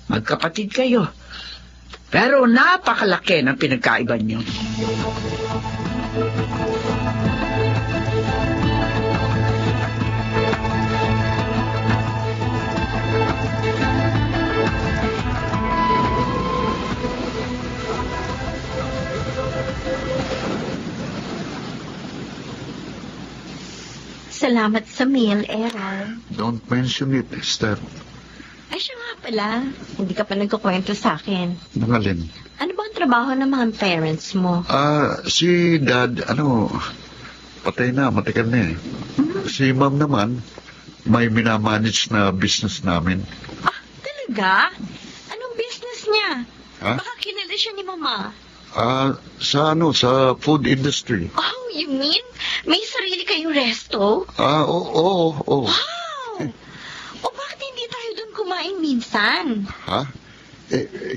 Magkapatid kayo. Pero napakalaki ng pinagkaiba niyo. Salamat sa meal, Errol. Don't mention it, Esther. Ay, siya nga pala. Hindi ka pa nagkukwento sa akin. Nangalin. Ano ba ang trabaho ng mga parents mo? Si Dad, patay na, matagal na eh. Si Ma'am naman, may minamanage na business namin. Ah, talaga? Anong business niya? Ha? Baka kilala siya ni Mama. Sa food industry. Oh, you mean? May sarili kayong resto? Oo. Wow! O bakit hindi tayo doon kumain minsan? Ha?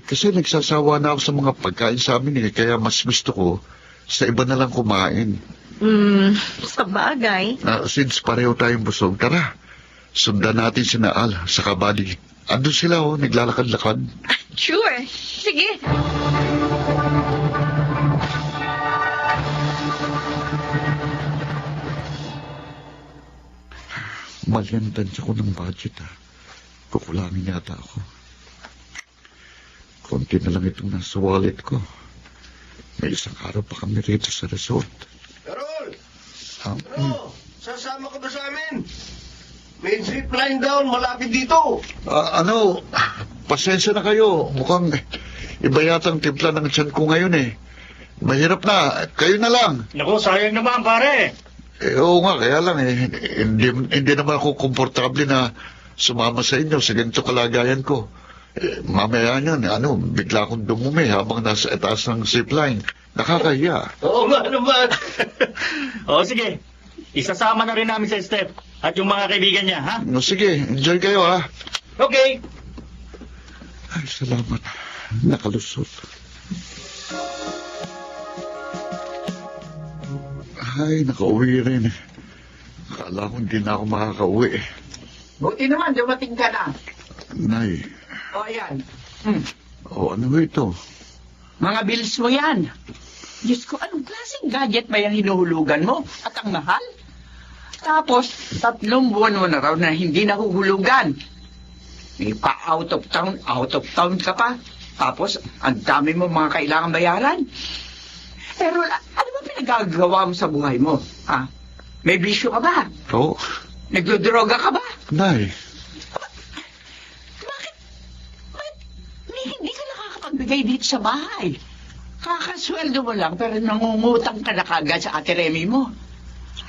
Kasi nagsasawa na ako sa mga pagkain sa amin eh, kaya mas gusto ko sa iba na lang kumain. Sa bagay. Since pareho tayong busog, tara. Sundan natin si Naal sa Kabali. Andun sila naglalakad-lakad. Sure. Sige. Malyantansya ko ng budget Kukulangin yata ako. Konti na lang itong nasa wallet ko. May isang araw pa kami rito sa resort. Carol! Sasama ka ba sa amin? May zipline down malapit dito. Pasensya na kayo. Mukhang iba yatang timpla ng tiyan ko ngayon eh. Mahirap na. Kayo na lang. Naku, sayang naman, pare. Oo nga, kaya lang hindi naman ako komportable na sumama sa inyo sa ganito kalagayan ko. Mamaya niyan, bigla akong dumumi habang nasa etaas ng zipline. Nakakahiya. Oo nga naman. O sige, isasama na rin namin sa Steph at yung mga kaibigan niya, ha? No, sige, enjoy kayo ha. Okay. Ay, salamat. Nakalusot. Ay, nakauwi rin. Akala ko hindi na ako makakauwi. Buti naman, dumating ka na. Nay, O, ayan. ano ba ito? Mga bills mo yan. Diyos ko, anong klaseng gadget ba yung hinuhulugan mo? At ang mahal? Tapos, 3 buwan mo na raw na hindi nahuhulugan. May pa-out of town ka pa. Tapos, ang dami mo mga kailangan bayaran. Pero, ano ba pinagagawa mo sa buhay mo? Ha? May bisyo ka ba? Oo. Nagdodroga ka ba? Nay, Hindi ka nakakapagbigay dito sa bahay. Kakasweldo mo lang, pero nangungutang ka na kagad sa Ate Remy mo.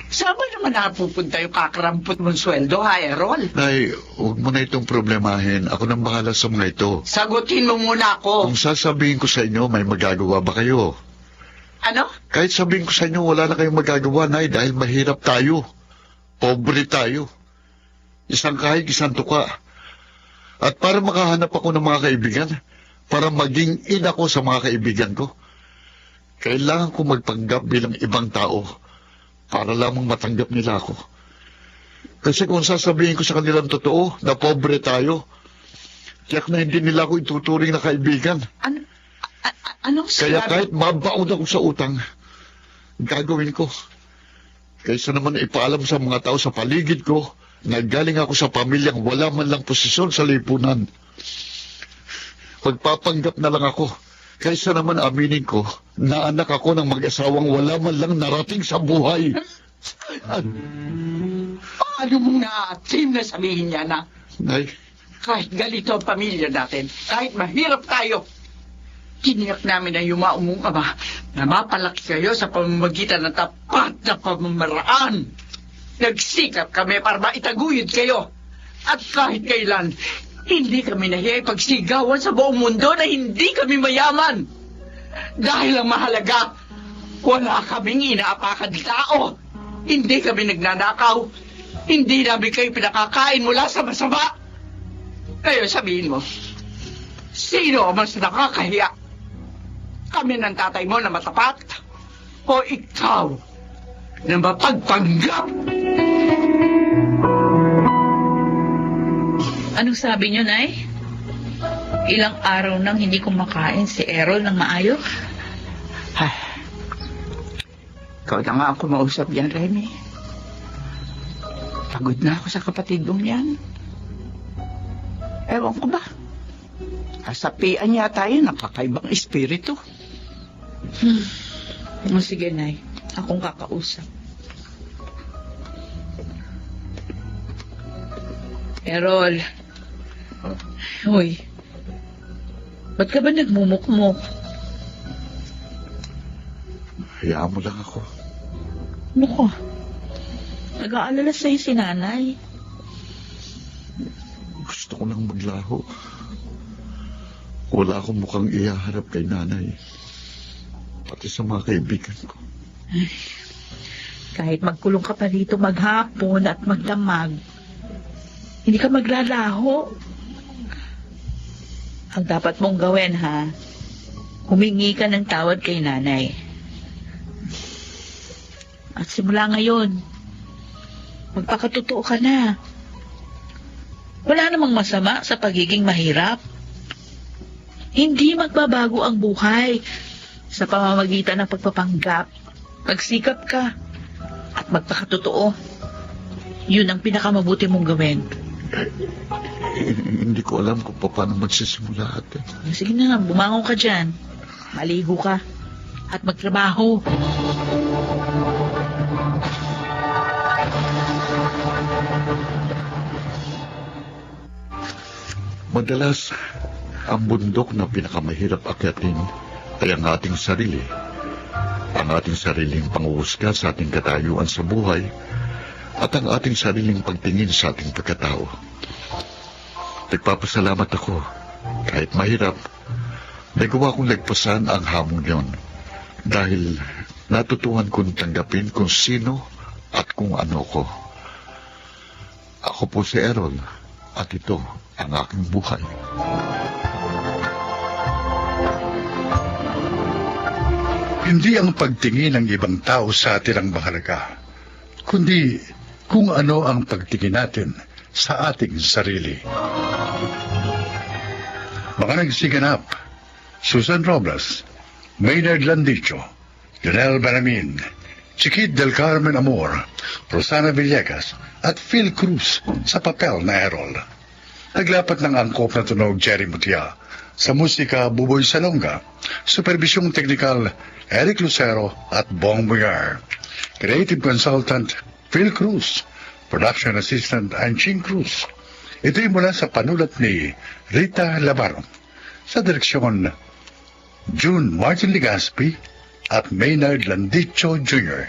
Saan ba naman napupunta yung kakarampot mong sweldo, ha, Errol? Nay, huwag mo na itong problemahin. Ako nang bahala sa mga ito. Sagutin mo muna ako. Kung sasabihin ko sa inyo, may magagawa ba kayo? Ano? Kahit sabihin ko sa inyo, wala na kayong magagawa, Nay, dahil mahirap tayo. Pobre tayo. Isang kahig, isang tuka. At para makahanap ako ng mga kaibigan, para maging ina ko sa mga kaibigan ko, kailangan ko magpanggap bilang ibang tao para lamang matanggap nila ako. Kasi kung sasabihin ko sa kanilang totoo na pobre tayo, tiyak na hindi nila ako ituturing na kaibigan. Anong Kaya sinabi? kahit mabaon ako sa utang, gagawin ko. Kaysa naman ipaalam sa mga tao sa paligid ko na galing ako sa pamilyang wala man lang posisyon sa lipunan. Pagpapanggap na lang ako, kaysa naman aminin ko na anak ako ng mag-asawang wala man lang narating sa buhay. Paano mong na-atim na sabihin niya na Nay, kahit galito ang pamilya natin, kahit mahirap tayo, tiniyak namin na yumaumong ama na mapalaki kayo sa pamamagitan ng tapat na pamamaraan. Nagsikap kami para maitaguyod kayo. At kahit kailan, hindi kami nahiya pagsigawan sa buong mundo na hindi kami mayaman. Dahil ang mahalaga, wala kaming inaapakan tao. Hindi kami nagnanakaw. Hindi namin kayo pinakakain mula sa masama. Ngayon sabihin mo, sino ang mas nakakahiya? Kami ng tatay mo na matapat? O ikaw na mapagpanggap? Anong sabi niyo, Nay? Ilang araw nang hindi kumakain si Errol ng maayos? Ay, ikaw na nga ako mausap yan, Remy. Pagod na ako sa kapatid mong yan. Ewan ko ba? Kasapian yata yun, nakakaibang espiritu. O sige, Nay. Akong kakausap. Errol. Hoy. Ba't ka ba nagmumukmok? Hayaan mo lang ako. Ano ka? Nag-aalala sa'yo si nanay. Gusto ko nang maglaho. Wala akong mukhang ihaharap kay nanay. Pati sa mga kaibigan ko. Kahit magkulong ka pa dito maghapon at magdamag, hindi ka maglalaho. Ang dapat mong gawin, ha? Humingi ka ng tawad kay nanay. At simula ngayon, magpakatotoo ka na. Wala namang masama sa pagiging mahirap. Hindi magbabago ang buhay sa pamamagitan ng pagpapanggap. Magsikap ka at magpakatotoo. Yun ang pinakamabuti mong gawin. Hindi ko alam kung paano magsisimula ate. Sige na, bumangon ka dyan. Maligo ka at magtrabaho. Madalas, ang bundok na pinakamahirap akyatin ay ang ating sarili. Ang ating sariling panguhusga sa ating katayuan sa buhay at ang ating sariling pagtingin sa ating pagkatao. Nagpapasalamat ako. Kahit mahirap, nagawa kong lagpasan ang hamon yon dahil natutuhan kong tanggapin kung sino at kung ano ko. Ako po si Errol at ito ang aking buhay. Hindi ang pagtingin ng ibang tao sa atin ang mahalaga, kundi kung ano ang pagtingin natin sa ating sarili. Mga nagsiganap, Susan Robles, Maynard Landicho, Lionel Banamin, Chiquit del Carmen Amor, Rosana Villegas, at Phil Cruz sa papel na Errol. Naglapat ng angkop na tunog Jerry Mutia, sa musika Buboy Salonga, supervisyong teknikal Eric Lucero at Bong Boyar, creative consultant Phil Cruz, production assistant Anching Cruz. Ito'y mula sa panulat ni Rita Labaron, sa direksyon June Martin Ligaspi at Maynard Landicho Jr.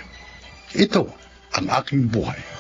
Ito ang aking buhay.